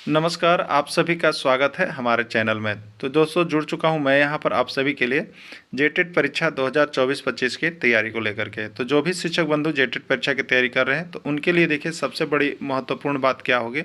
नमस्कार, आप सभी का स्वागत है हमारे चैनल में। तो दोस्तों जुड़ चुका हूं मैं यहां पर आप सभी के लिए जेटेट परीक्षा 2024-25 की तैयारी को लेकर के। तो जो भी शिक्षक बंधु जेटेट परीक्षा की तैयारी कर रहे हैं तो उनके लिए देखिए सबसे बड़ी महत्वपूर्ण बात क्या होगी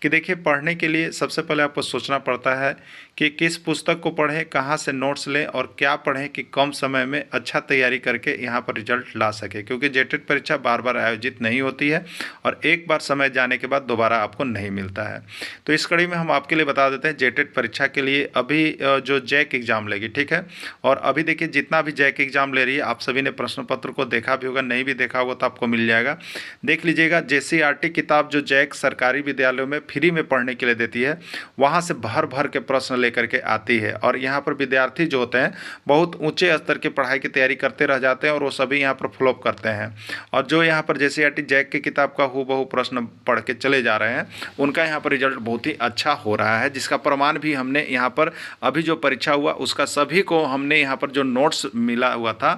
कि देखिए पढ़ने के लिए सबसे पहले आपको सोचना पड़ता है कि किस पुस्तक को पढ़ें, कहाँ से नोट्स लें और क्या पढ़ें कि कम समय में अच्छा तैयारी करके यहाँ पर रिजल्ट ला सके, क्योंकि जेटेट परीक्षा बार बार आयोजित नहीं होती है और एक बार समय जाने के बाद दोबारा आपको नहीं मिलता है। तो इस कड़ी में हम आपके लिए बता देते हैं जेटेट परीक्षा के लिए अभी जो जैक एग्ज़ाम लेगी, ठीक है। और अभी देखिए जितना भी जैक एग्ज़ाम ले रही है, आप सभी ने प्रश्न पत्र को देखा भी होगा, नहीं भी देखा होगा तो आपको मिल जाएगा, देख लीजिएगा। जेसीईआरटी किताब जो जैक सरकारी विद्यालयों में फ्री में पढ़ने के लिए देती है, वहाँ से भर भर के प्रश्न लेकर के आती है और यहाँ पर विद्यार्थी जो होते हैं बहुत ऊंचे स्तर की पढ़ाई की तैयारी करते रह जाते हैं और वो सभी यहाँ पर फ्लॉप करते हैं। और जो यहाँ पर जेसीईआरटी जैक की किताब का हूबहू प्रश्न पढ़ के चले जा रहे हैं, उनका यहाँ पर रिजल्ट बहुत ही अच्छा हो रहा है, जिसका प्रमाण भी हमने यहाँ पर अभी जो परीक्षा हुआ उसका सभी को हमने यहाँ पर जो नोट्स मिला हुआ था,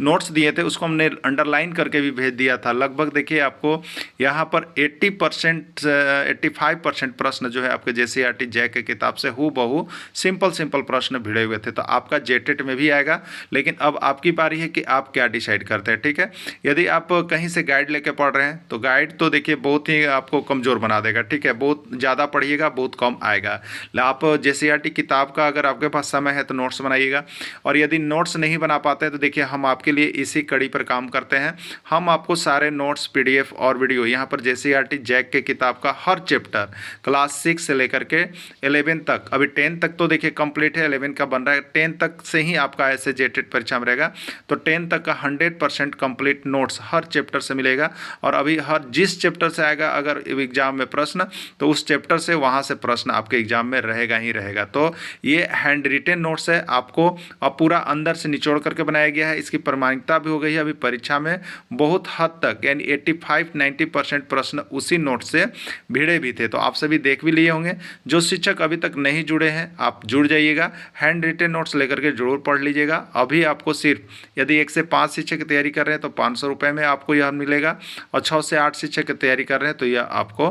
नोट्स दिए थे, उसको हमने अंडरलाइन करके भी भेज दिया था। लगभग देखिए आपको यहाँ पर 80% 85% प्रश्न जो है आपके जेसीईआरटी जैक की किताब से हूबहू सिंपल प्रश्न भिड़े हुए थे। तो आपका जेटेट में भी आएगा, लेकिन अब आपकी बारी है कि आप क्या डिसाइड करते हैं, ठीक है। यदि आप कहीं से गाइड लेके पढ़ रहे हैं तो गाइड तो देखिए बहुत ही आपको कमज़ोर बना देगा, ठीक है। बहुत ज़्यादा पढ़िएगा बहुत कम आएगा। आप जेसीईआरटी किताब का अगर आपके पास समय है तो नोट्स बनाइएगा, और यदि नोट्स नहीं बना पाते हैं तो देखिए हम आपके लिए इसी कड़ी पर काम करते हैं। हम आपको सारे नोट्स, पीडीएफ और वीडियो यहाँ पर जेसीईआरटी जैक के किताब का हर चैप्टर क्लास 6 से लेकर के 11 तक, अभी 10 तक तो देखिए कंप्लीट है, 11 का बन रहा है, 10 तक से ही आपका ऐसे जेटेट परीक्षा में रहेगा। तो 10 तक का 100% कंप्लीट नोट्स हर चैप्टर से मिलेगा। और अभी हर जिस चैप्टर से आएगा अगर एग्जाम में प्रश्न, तो उस चैप्टर से वहाँ से प्रश्न आपके एग्जाम में रहेगा ही रहेगा। तो ये हैंड रिटेन नोट्स है, आपको अब पूरा अंदर से निचोड़ करके बनाया गया है। इसकी प्रामाणिकता भी हो गई है अभी परीक्षा में बहुत हद तक, यानी 85-90% प्रश्न उसी नोट से भिड़े भी थे। तो आप सभी देख भी लिए होंगे। जो शिक्षक अभी तक नहीं जुड़े हैं आप जुड़ जाइएगा, हैंड रिटेन नोट्स लेकर के जरूर पढ़ लीजिएगा। अभी आपको सिर्फ यदि 1 से 5 शिक्षक की तैयारी कर रहे हैं तो 500 रुपये में आपको यह मिलेगा, और 6 से 8 शिक्षक की तैयारी कर रहे हैं तो यह आपको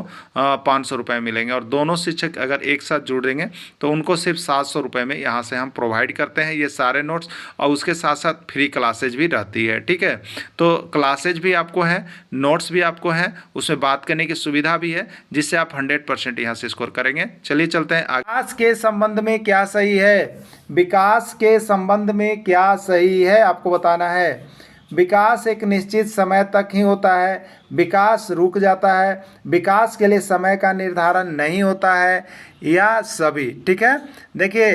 500 रुपये मिलेंगे। और दोनों शिक्षक अगर एक साथ जुड़ देंगे तो उनको सिर्फ 700 रुपये में यहाँ से हम प्रोवाइड करते हैं ये सारे नोट्स, और उसके साथ साथ फ्री क्लासेज भी रहती है, ठीक है। तो क्लासेज भी आपको है, नोट्स भी आपको है, उसमें बात करने की सुविधा भी है, जिससे आप 100% यहाँ से स्कोर करेंगे। चलिए चलते हैं आगे। विकास के संबंध में क्या सही है? विकास के संबंध में क्या सही है आपको बताना है। विकास एक निश्चित समय तक ही होता है, विकास रुक जाता है, विकास के लिए समय का निर्धारण नहीं होता है, या सभी, ठीक है। देखिए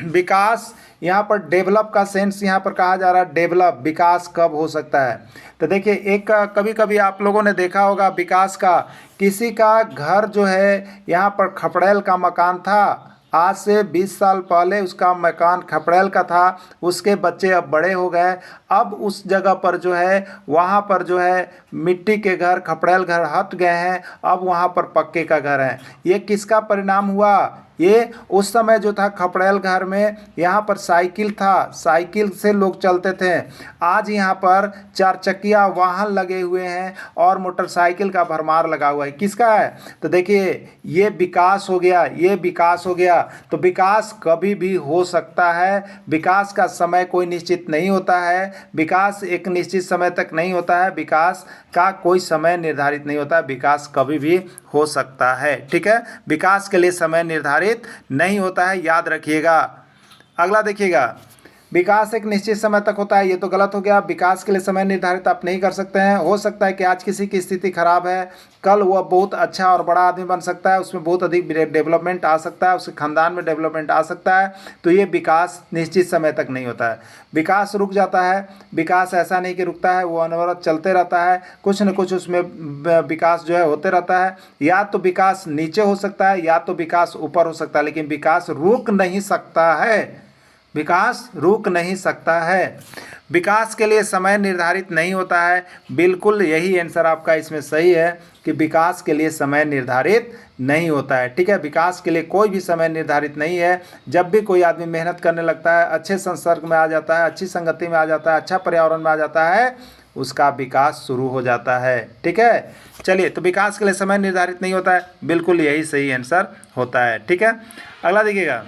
विकास यहाँ पर डेवलप का सेंस यहाँ पर कहा जा रहा है, डेवलप विकास कब हो सकता है। तो देखिए एक कभी कभी आप लोगों ने देखा होगा विकास का, किसी का घर जो है यहाँ पर खपड़ेल का मकान था, आज से 20 साल पहले उसका मकान खपड़ेल का था, उसके बच्चे अब बड़े हो गए, अब उस जगह पर जो है वहाँ पर जो है मिट्टी के घर, खपड़ेल घर हट गए हैं, अब वहाँ पर पक्के का घर है। ये किसका परिणाम हुआ? ये उस समय जो था खपड़ेल घर में यहाँ पर साइकिल था, साइकिल से लोग चलते थे। आज यहाँ पर 4 चक्किया वाहन लगे हुए हैं और मोटरसाइकिल का भरमार लगा हुआ है। किसका है? तो देखिए ये विकास हो गया, ये विकास हो गया। तो विकास कभी भी हो सकता है, विकास का समय कोई निश्चित नहीं होता है, विकास एक निश्चित समय तक नहीं होता है, विकास का कोई समय निर्धारित नहीं होता है, विकास कभी भी हो सकता है, ठीक है। विकास के लिए समय निर्धारित नहीं होता है, याद रखिएगा। अगला देखिएगा, विकास एक निश्चित समय तक होता है, ये तो गलत हो गया। विकास के लिए समय निर्धारित आप नहीं कर सकते हैं। हो सकता है कि आज किसी की स्थिति खराब है, कल वह बहुत अच्छा और बड़ा आदमी बन सकता है, उसमें बहुत अधिक डेवलपमेंट आ सकता है, उसके खानदान में डेवलपमेंट आ सकता है। तो ये विकास निश्चित समय तक नहीं होता है। विकास रुक जाता है, विकास ऐसा नहीं कि रुकता है, वो अनवरत चलते रहता है, कुछ न कुछ उसमें विकास जो है होते रहता है। या तो विकास नीचे हो सकता है या तो विकास ऊपर हो सकता है, लेकिन विकास रुक नहीं सकता है, विकास रुक नहीं सकता है। विकास के लिए समय निर्धारित नहीं होता है, बिल्कुल यही आंसर आपका इसमें सही है कि विकास के लिए समय निर्धारित नहीं होता है, ठीक है। विकास के लिए कोई भी समय निर्धारित नहीं है। जब भी कोई आदमी मेहनत करने लगता है, अच्छे संसर्ग में आ जाता है, अच्छी संगति में आ जाता है, अच्छा पर्यावरण में आ जाता है, उसका विकास शुरू हो जाता है। ठीक है, चलिए, तो विकास के लिए समय निर्धारित नहीं होता है, बिल्कुल यही सही आंसर होता है। ठीक है, अगला देखिएगा,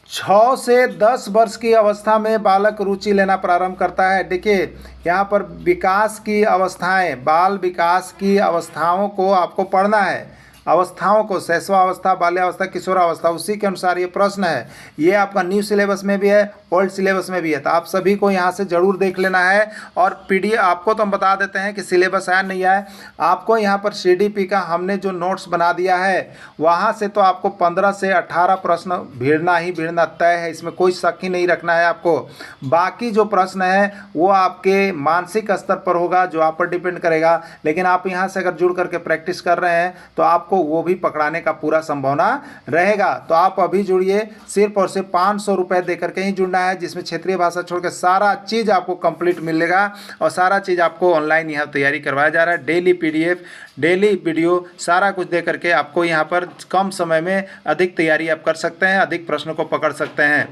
6 से 10 वर्ष की अवस्था में बालक रुचि लेना प्रारंभ करता है। देखिए यहाँ पर विकास की अवस्थाएं, बाल विकास की अवस्थाओं को आपको पढ़ना है, अवस्थाओं को, शैशवावस्था, बाल्यावस्था, किशोरावस्था, उसी के अनुसार ये प्रश्न है। ये आपका न्यू सिलेबस में भी है, ओल्ड सिलेबस में भी है, तो आप सभी को यहाँ से ज़रूर देख लेना है। और पीडीएफ आपको तो हम बता देते हैं कि सिलेबस आया नहीं आया, आपको यहाँ पर सीडीपी का हमने जो नोट्स बना दिया है वहाँ से तो आपको 15 से 18 प्रश्न भिड़ना ही भिड़ना तय है, इसमें कोई शक ही नहीं रखना है आपको। बाकी जो प्रश्न है वो आपके मानसिक स्तर पर होगा, जो आप पर डिपेंड करेगा, लेकिन आप यहाँ से अगर जुड़ करके प्रैक्टिस कर रहे हैं तो आपको वो भी पकड़ाने का पूरा संभावना रहेगा। तो आप अभी जुड़िए, सिर्फ और सिर्फ 500 रुपये दे करके ही जुड़ना है, जिसमें क्षेत्रीय भाषा छोड़ के सारा चीज़ आपको कंप्लीट मिलेगा और सारा चीज़ आपको ऑनलाइन यहाँ तैयारी करवाया जा रहा है। डेली पीडीएफ, डेली वीडियो, सारा कुछ दे करके आपको यहाँ पर कम समय में अधिक तैयारी आप कर सकते हैं, अधिक प्रश्नों को पकड़ सकते हैं।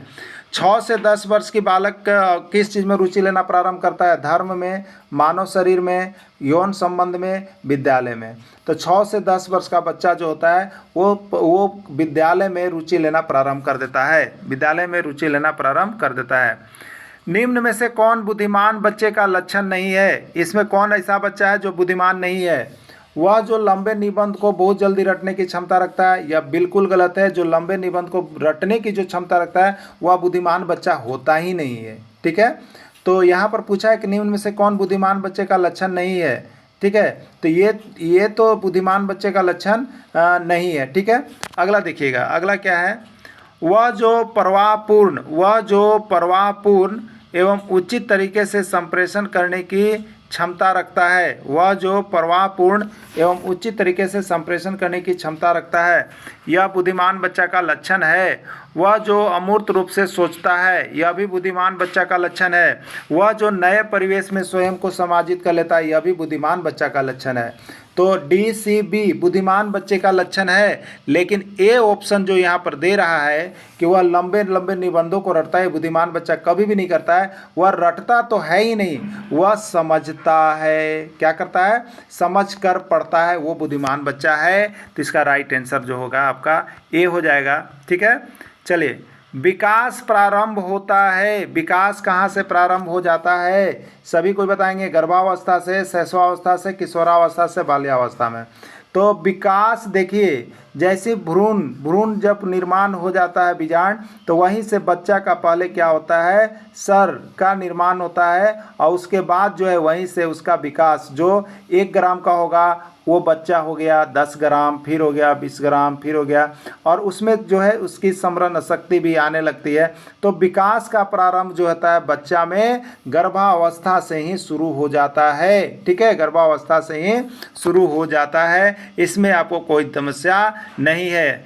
6 से 10 वर्ष की बालक किस चीज़ में रुचि लेना प्रारंभ करता है? धर्म में, मानव शरीर में, यौन संबंध में, विद्यालय में। तो 6 से 10 वर्ष का बच्चा जो होता है वो विद्यालय में रुचि लेना प्रारंभ कर देता है, विद्यालय में रुचि लेना प्रारंभ कर देता है। निम्न में से कौन बुद्धिमान बच्चे का लक्षण नहीं है? इसमें कौन ऐसा बच्चा है जो बुद्धिमान नहीं है? वह जो लंबे निबंध को बहुत जल्दी रटने की क्षमता रखता है, यह बिल्कुल गलत है। जो लंबे निबंध को रटने की जो क्षमता रखता है वह बुद्धिमान बच्चा होता ही नहीं है। ठीक है, तो यहाँ पर पूछा है कि निम्न में से कौन बुद्धिमान बच्चे का लक्षण नहीं है। ठीक है, तो ये तो बुद्धिमान बच्चे का लक्षण नहीं है। ठीक है, अगला देखिएगा, अगला क्या है? वह जो परवाहपूर्ण एवं उचित तरीके से संप्रेषण करने की क्षमता रखता है। वह जो परवाहपूर्ण एवं उचित तरीके से संप्रेषण करने की क्षमता रखता है, यह बुद्धिमान बच्चा का लक्षण है। वह जो अमूर्त रूप से सोचता है, यह भी बुद्धिमान बच्चा का लक्षण है। वह जो नए परिवेश में स्वयं को समाजित कर लेता है, यह भी बुद्धिमान बच्चा का लक्षण है। तो DCB बुद्धिमान बच्चे का लक्षण है, लेकिन ए ऑप्शन जो यहाँ पर दे रहा है कि वह लंबे लंबे निबंधों को रटता है, बुद्धिमान बच्चा कभी भी नहीं करता है। वह रटता तो है ही नहीं, वह समझता है। क्या करता है? समझ कर पढ़ता है, वो बुद्धिमान बच्चा है। तो इसका राइट आंसर जो होगा आपका ए हो जाएगा। ठीक है, चलिए, विकास प्रारंभ होता है। विकास कहाँ से प्रारंभ हो जाता है? सभी कोई बताएंगे। गर्भावस्था से, शैशवावस्था से, किशोरावस्था से, बाल्यावस्था में। तो विकास देखिए, जैसे भ्रूण जब निर्माण हो जाता है बीजांड, तो वहीं से बच्चा का पहले क्या होता है? सर का निर्माण होता है, और उसके बाद जो है वहीं से उसका विकास, जो 1 ग्राम का होगा वो बच्चा हो गया 10 ग्राम, फिर हो गया 20 ग्राम, फिर हो गया, और उसमें जो है उसकी समरण शक्ति भी आने लगती है। तो विकास का प्रारंभ जो होता है बच्चा में गर्भावस्था से ही शुरू हो जाता है। ठीक है, गर्भावस्था से ही शुरू हो जाता है, इसमें आपको कोई समस्या नहीं है।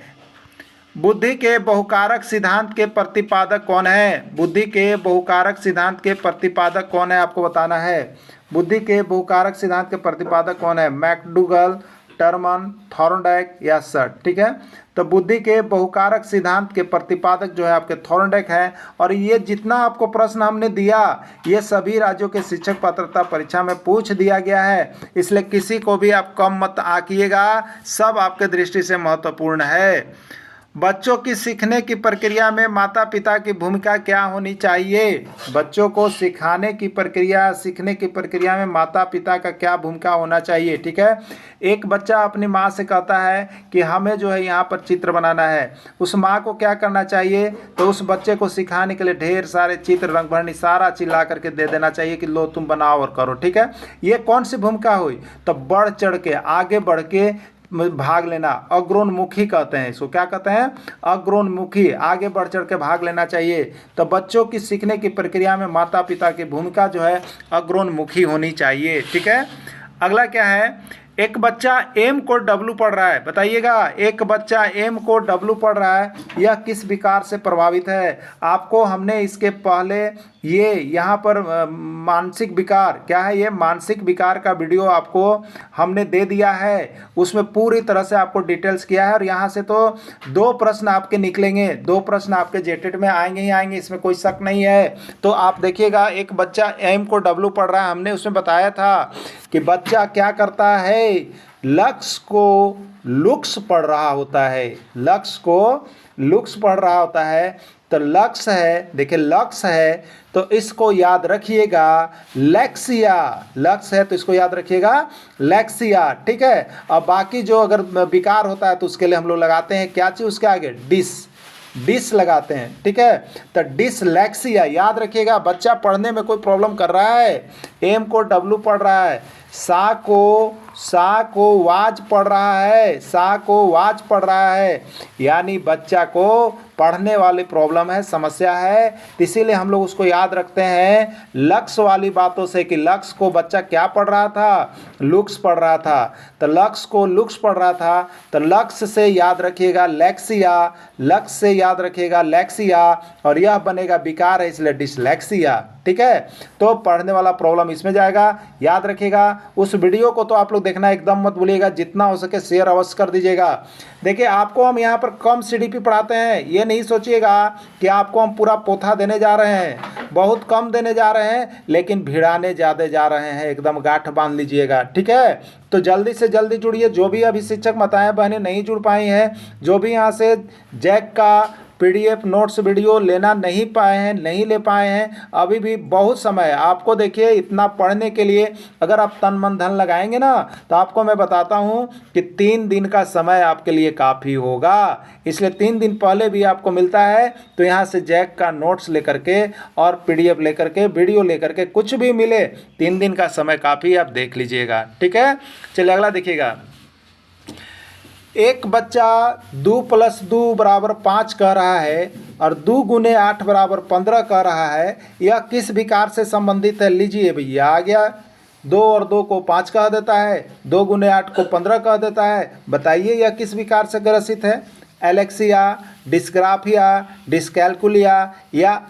बुद्धि के बहुकारक सिद्धांत के प्रतिपादक कौन है? बुद्धि के बहुकारक सिद्धांत के प्रतिपादक कौन है, आपको बताना है। बुद्धि के बहुकारक सिद्धांत के प्रतिपादक कौन है? मैकडूगल, टर्मन, थॉर्नडाइक या सर्ट। ठीक है, तो बुद्धि के बहुकारक सिद्धांत के प्रतिपादक जो है आपके थॉर्नडाइक है। और ये जितना आपको प्रश्न हमने दिया, ये सभी राज्यों के शिक्षक पात्रता परीक्षा में पूछ दिया गया है, इसलिए किसी को भी आप कम मत आंकिएगा, सब आपके दृष्टि से महत्वपूर्ण है। बच्चों की सीखने की प्रक्रिया में माता पिता की भूमिका क्या होनी चाहिए? बच्चों को सिखाने की प्रक्रिया, सीखने की प्रक्रिया में माता पिता का क्या भूमिका होना चाहिए? ठीक है, एक बच्चा अपनी माँ से कहता है कि हमें जो है यहाँ पर चित्र बनाना है, उस माँ को क्या करना चाहिए? तो उस बच्चे को सिखाने के लिए ढेर सारे चित्र, रंग भरनी, सारा चीज ला करके दे देना चाहिए कि लो तुम बनाओ और करो। ठीक है, ये कौन सी भूमिका हुई? तो बढ़ चढ़ के, आगे बढ़ के भाग लेना, अग्रोन्मुखी कहते हैं इसको। क्या कहते हैं? अग्रोन्मुखी, आगे बढ़ चढ़ के भाग लेना चाहिए। तो बच्चों की सीखने की प्रक्रिया में माता पिता की भूमिका जो है अग्रोन्मुखी होनी चाहिए। ठीक है, अगला क्या है? एक बच्चा M को W पढ़ रहा है, बताइएगा। एक बच्चा M को W पढ़ रहा है, यह किस विकार से प्रभावित है? आपको हमने इसके पहले ये यहाँ पर मानसिक विकार क्या है, ये मानसिक विकार का वीडियो आपको हमने दे दिया है, उसमें पूरी तरह से आपको डिटेल्स किया है। और यहाँ से तो 2 प्रश्न आपके निकलेंगे, 2 प्रश्न आपके जेटेट में आएंगे ही आएंगे, इसमें कोई शक नहीं है। तो आप देखिएगा, एक बच्चा एम को डब्लू पढ़ रहा है, हमने उसमें बताया था कि बच्चा क्या करता है, लक्ष्य को लुक्स पढ़ रहा होता है, लक्ष्य को लुक्स पढ़ रहा होता है। तो लक्ष्य है, देखिए लक्ष्य है तो इसको याद रखिएगा लक्ष्या, लक्ष्य है तो इसको याद रखिएगा लक्ष्या, ठीक है। अब बाकी जो अगर विकार होता है तो उसके लिए हम लोग लगाते हैं क्या चीज़, उसके आगे डिस लगाते हैं, ठीक है। तो डिसलेक्सिया याद रखिएगा। बच्चा पढ़ने में कोई प्रॉब्लम कर रहा है, एम को डब्लू पढ़ रहा है, सा को वाज पढ़ रहा है, सा को वाज पढ़ रहा है, यानी बच्चा को पढ़ने वाली प्रॉब्लम है, समस्या है। इसीलिए हम लोग उसको याद रखते हैं लक्ष्य वाली बातों से कि लक्ष्य को बच्चा क्या पढ़ रहा था, लुक्स पढ़ रहा था। तो लक्ष्य को लुक्स पढ़ रहा था, तो लक्ष्य से याद रखिएगा लैक्सिया, लक्ष्य से याद रखिएगा लैक्सिया, और यह बनेगा विकार है इसलिए डिसलेक्सिया, ठीक है। तो पढ़ने वाला प्रॉब्लम इसमें जाएगा, याद रखिएगा। उस वीडियो को तो आप लोग देखना एकदम मत भूलिएगा, जितना हो सके शेयर अवश्य कर दीजिएगा। देखिए आपको हम यहाँ पर कम सीडीपी पढ़ाते हैं, ये नहीं सोचिएगा कि आपको हम पूरा पोथा देने जा रहे हैं, बहुत कम देने जा रहे हैं, लेकिन भिड़ाने ज़्यादा जा रहे हैं, एकदम गांठ बांध लीजिएगा, ठीक है। तो जल्दी से जल्दी जुड़िए। जो भी अभी शिक्षक माताएं बहनें नहीं जुड़ पाई हैं, जो भी यहाँ से जैक का पीडीएफ नोट्स वीडियो लेना नहीं पाए हैं, नहीं ले पाए हैं, अभी भी बहुत समय है आपको। देखिए इतना पढ़ने के लिए अगर आप तन मन धन लगाएंगे ना, तो आपको मैं बताता हूँ कि 3 दिन का समय आपके लिए काफ़ी होगा। इसलिए 3 दिन पहले भी आपको मिलता है, तो यहाँ से जैक का नोट्स लेकर के और पीडीएफ लेकर के, वीडियो लेकर के, कुछ भी मिले, 3 दिन का समय काफ़ी, आप देख लीजिएगा, ठीक है। चलिए अगला देखिएगा। एक बच्चा 2 + 2 = 5 कह रहा है और 2 × 8 = 15 कह रहा है, यह किस विकार से संबंधित है। लीजिए भैया, आ गया, 2 और 2 को 5 कह देता है, 2 × 8 को 15 कह देता है। बताइए यह किस विकार से ग्रसित है, एलेक्सिया, डिस्ग्राफिया, डिस्कैल्कुलिया या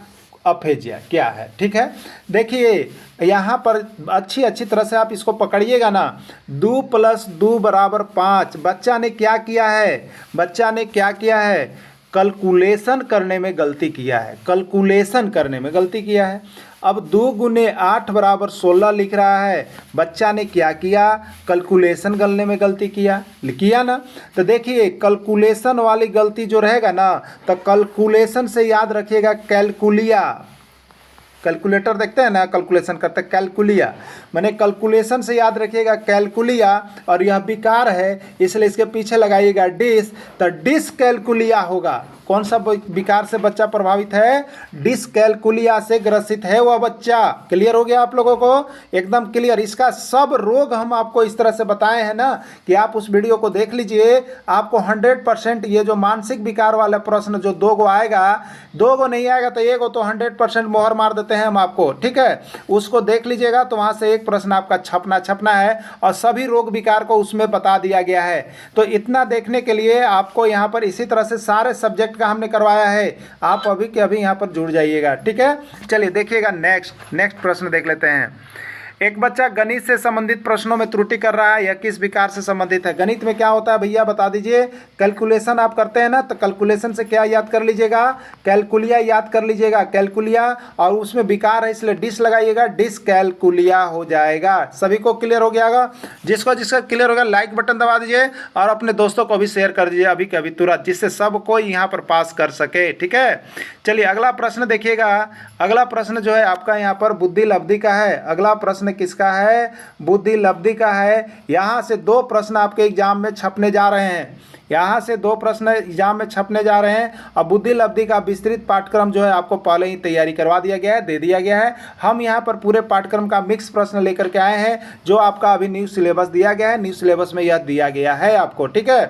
अफेजिया, क्या है, ठीक है। देखिए यहाँ पर अच्छी तरह से आप इसको पकड़िएगा ना। 2 + 2 = 5। बच्चा ने क्या किया है, बच्चा ने क्या किया है, कैलकुलेशन करने में गलती किया है, कैलकुलेशन करने में गलती किया है। अब 2 × 8 = 16 लिख रहा है, बच्चा ने क्या किया, कैलकुलेशन करने में गलती किया ना। तो देखिए कैलकुलेशन वाली गलती जो रहेगा ना, तो कैलकुलेशन से याद रखिएगा कैलकुलिया, कैलकुलेटर देखते हैं ना, कैलकुलेशन करते हैं, कैलकुलिया, मैंने कैलकुलेशन से याद रखिएगा कैलकुलिया, और यह विकार है इसलिए इसके पीछे लगाइएगा डिस, तो डिसकैल्कुलिया होगा। कौन सा विकार से बच्चा प्रभावित है, डिसकैल्कुलिया से ग्रसित है वह बच्चा। क्लियर हो गया आप लोगों को, एकदम क्लियर। इसका सब रोग हम आपको इस तरह से बताए हैं ना कि आप उस वीडियो को देख लीजिए, आपको 100% ये जो मानसिक विकार वाला प्रश्न जो 2 गो आएगा, 2 गो नहीं आएगा तो 1 गो तो 100% मोहर मार देते हैं हम आपको, ठीक है। उसको देख लीजिएगा तो वहाँ से एक प्रश्न आपका छपना है और सभी रोग विकार को उसमें बता दिया गया है। तो इतना देखने के लिए आपको यहाँ पर इसी तरह से सारे सब्जेक्ट का हमने करवाया है, आप अभी के अभी यहाँ पर जुड़ जाइएगा, ठीक है। चलिए देखिएगा नेक्स्ट प्रश्न देख लेते हैं। एक बच्चा गणित से संबंधित प्रश्नों में त्रुटि कर रहा है, यह किस विकार से संबंधित है। गणित में क्या होता है भैया बता दीजिए, कैलकुलेशन आप करते हैं ना, तो कैलकुलेशन से क्या याद कर लीजिएगा, कैलकुलिया याद कर लीजिएगा, कैलकुलिया, और उसमें विकार है इसलिए डिस लगाइएगा, डिसकैल्कुलिया हो जाएगा। सभी को क्लियर हो गया होगा, जिसका क्लियर होगा लाइक बटन दबा दीजिए और अपने दोस्तों को भी शेयर कर दीजिए अभी के अभी तुरंत, जिससे सब कोई यहाँ पर पास कर सके, ठीक है। चलिए अगला प्रश्न देखिएगा। अगला प्रश्न जो है आपका यहाँ पर बुद्धि लब्धि का है। अगला प्रश्न किसका है, बुद्धि लब्धि का है। यहाँ से 2 प्रश्न आपके एग्जाम में छपने जा रहे हैं, यहाँ से 2 प्रश्न एग्जाम में छपने जा रहे हैं। और बुद्धि लब्धि का विस्तृत पाठ्यक्रम जो है आपको पहले ही तैयारी करवा दिया गया है, दे दिया गया है। हम यहाँ पर पूरे पाठ्यक्रम का मिक्स प्रश्न लेकर के आए हैं, जो आपका अभी न्यू सिलेबस दिया गया है, न्यू सिलेबस में यह दिया गया है आपको, ठीक है।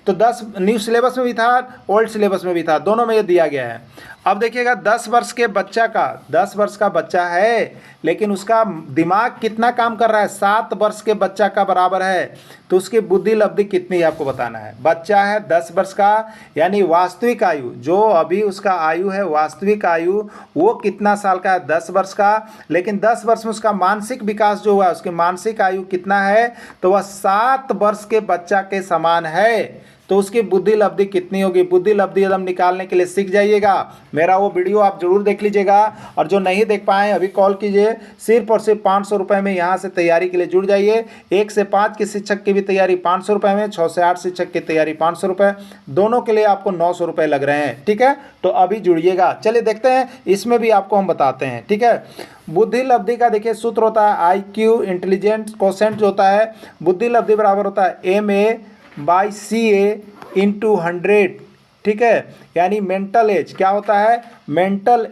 तो 10 न्यू सिलेबस में भी था, ओल्ड सिलेबस में भी था, दोनों में ये दिया गया है। अब देखिएगा 10 वर्ष के बच्चा का, 10 वर्ष का बच्चा है लेकिन उसका दिमाग कितना काम कर रहा है, 7 वर्ष के बच्चा का बराबर है, तो उसकी बुद्धि लब्धि कितनी है आपको बताना है। बच्चा बच्चा है 10 वर्ष का, यानी वास्तविक आयु जो अभी उसका आयु है, वास्तविक आयु वो कितना साल का है, 10 वर्ष का। लेकिन 10 वर्ष में उसका मानसिक विकास जो हुआ, उसकी मानसिक आयु कितना है, तो वह 7 वर्ष के बच्चा के समान है। तो उसकी बुद्धि लब्धि कितनी होगी, बुद्धि लब्धि एकदम निकालने के लिए सीख जाइएगा। मेरा वो वीडियो आप जरूर देख लीजिएगा, और जो नहीं देख पाए अभी कॉल कीजिए, सिर्फ और सिर्फ 500 रुपये में यहाँ से तैयारी के लिए जुड़ जाइए। 1 से 5 की शिक्षक की भी तैयारी 500 रुपये में, 6 से 8 शिक्षक की तैयारी 500 रुपये, दोनों के लिए आपको 900 रुपये लग रहे हैं। ठीक है, तो अभी जुड़िएगा। चलिए देखते हैं, इसमें भी आपको हम बताते हैं। ठीक है, बुद्धि लब्धि का देखिए सूत्र होता है IQ इंटेलिजेंस कोसेंट जो होता है, बुद्धि लब्धि बराबर होता है MA/CA इंटू 100। ठीक है, यानी मेंटल एज क्या होता है, मेंटल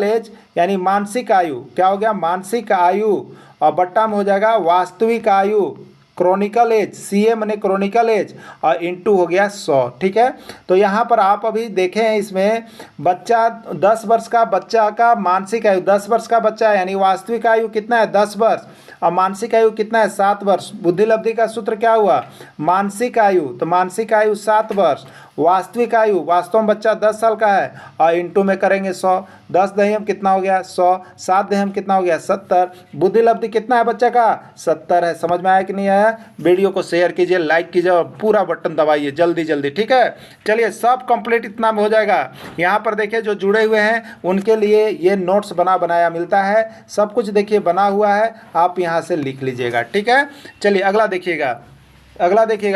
एज यानी मानसिक आयु, क्या हो गया, मानसिक आयु, और बट्टा में हो जाएगा वास्तविक आयु, क्रॉनिकल एज, CA माने क्रॉनिकल एज, और इंटू हो गया 100। ठीक है, तो यहाँ पर आप अभी देखें, इसमें बच्चा 10 वर्ष का बच्चा का मानसिक आयु 10 वर्ष का बच्चा है, यानी वास्तविक आयु कितना है 10 वर्ष, और मानसिक आयु कितना है 7 वर्ष। बुद्धि लब्धि का सूत्र क्या हुआ, मानसिक आयु, तो मानसिक आयु 7 वर्ष, वास्तविक आयु वास्तव में बच्चा 10 साल का है, और इंटू में करेंगे 100, 10 दहियम कितना हो गया 100, 7 दहियम कितना हो गया 70। बुद्धि लब्धि कितना है बच्चा का 70 है। समझ में आया कि नहीं आया, वीडियो को शेयर कीजिए, लाइक कीजिए, और पूरा बटन दबाइए जल्दी जल्दी। ठीक है, चलिए सब कंप्लीट इतना में हो जाएगा। यहाँ पर देखिए जो जुड़े हुए हैं उनके लिए ये नोट्स बनाया मिलता है, सब कुछ देखिए बना हुआ है, आप यहाँ से लिख लीजिएगा। ठीक है, चलिए अगला देखिएगा।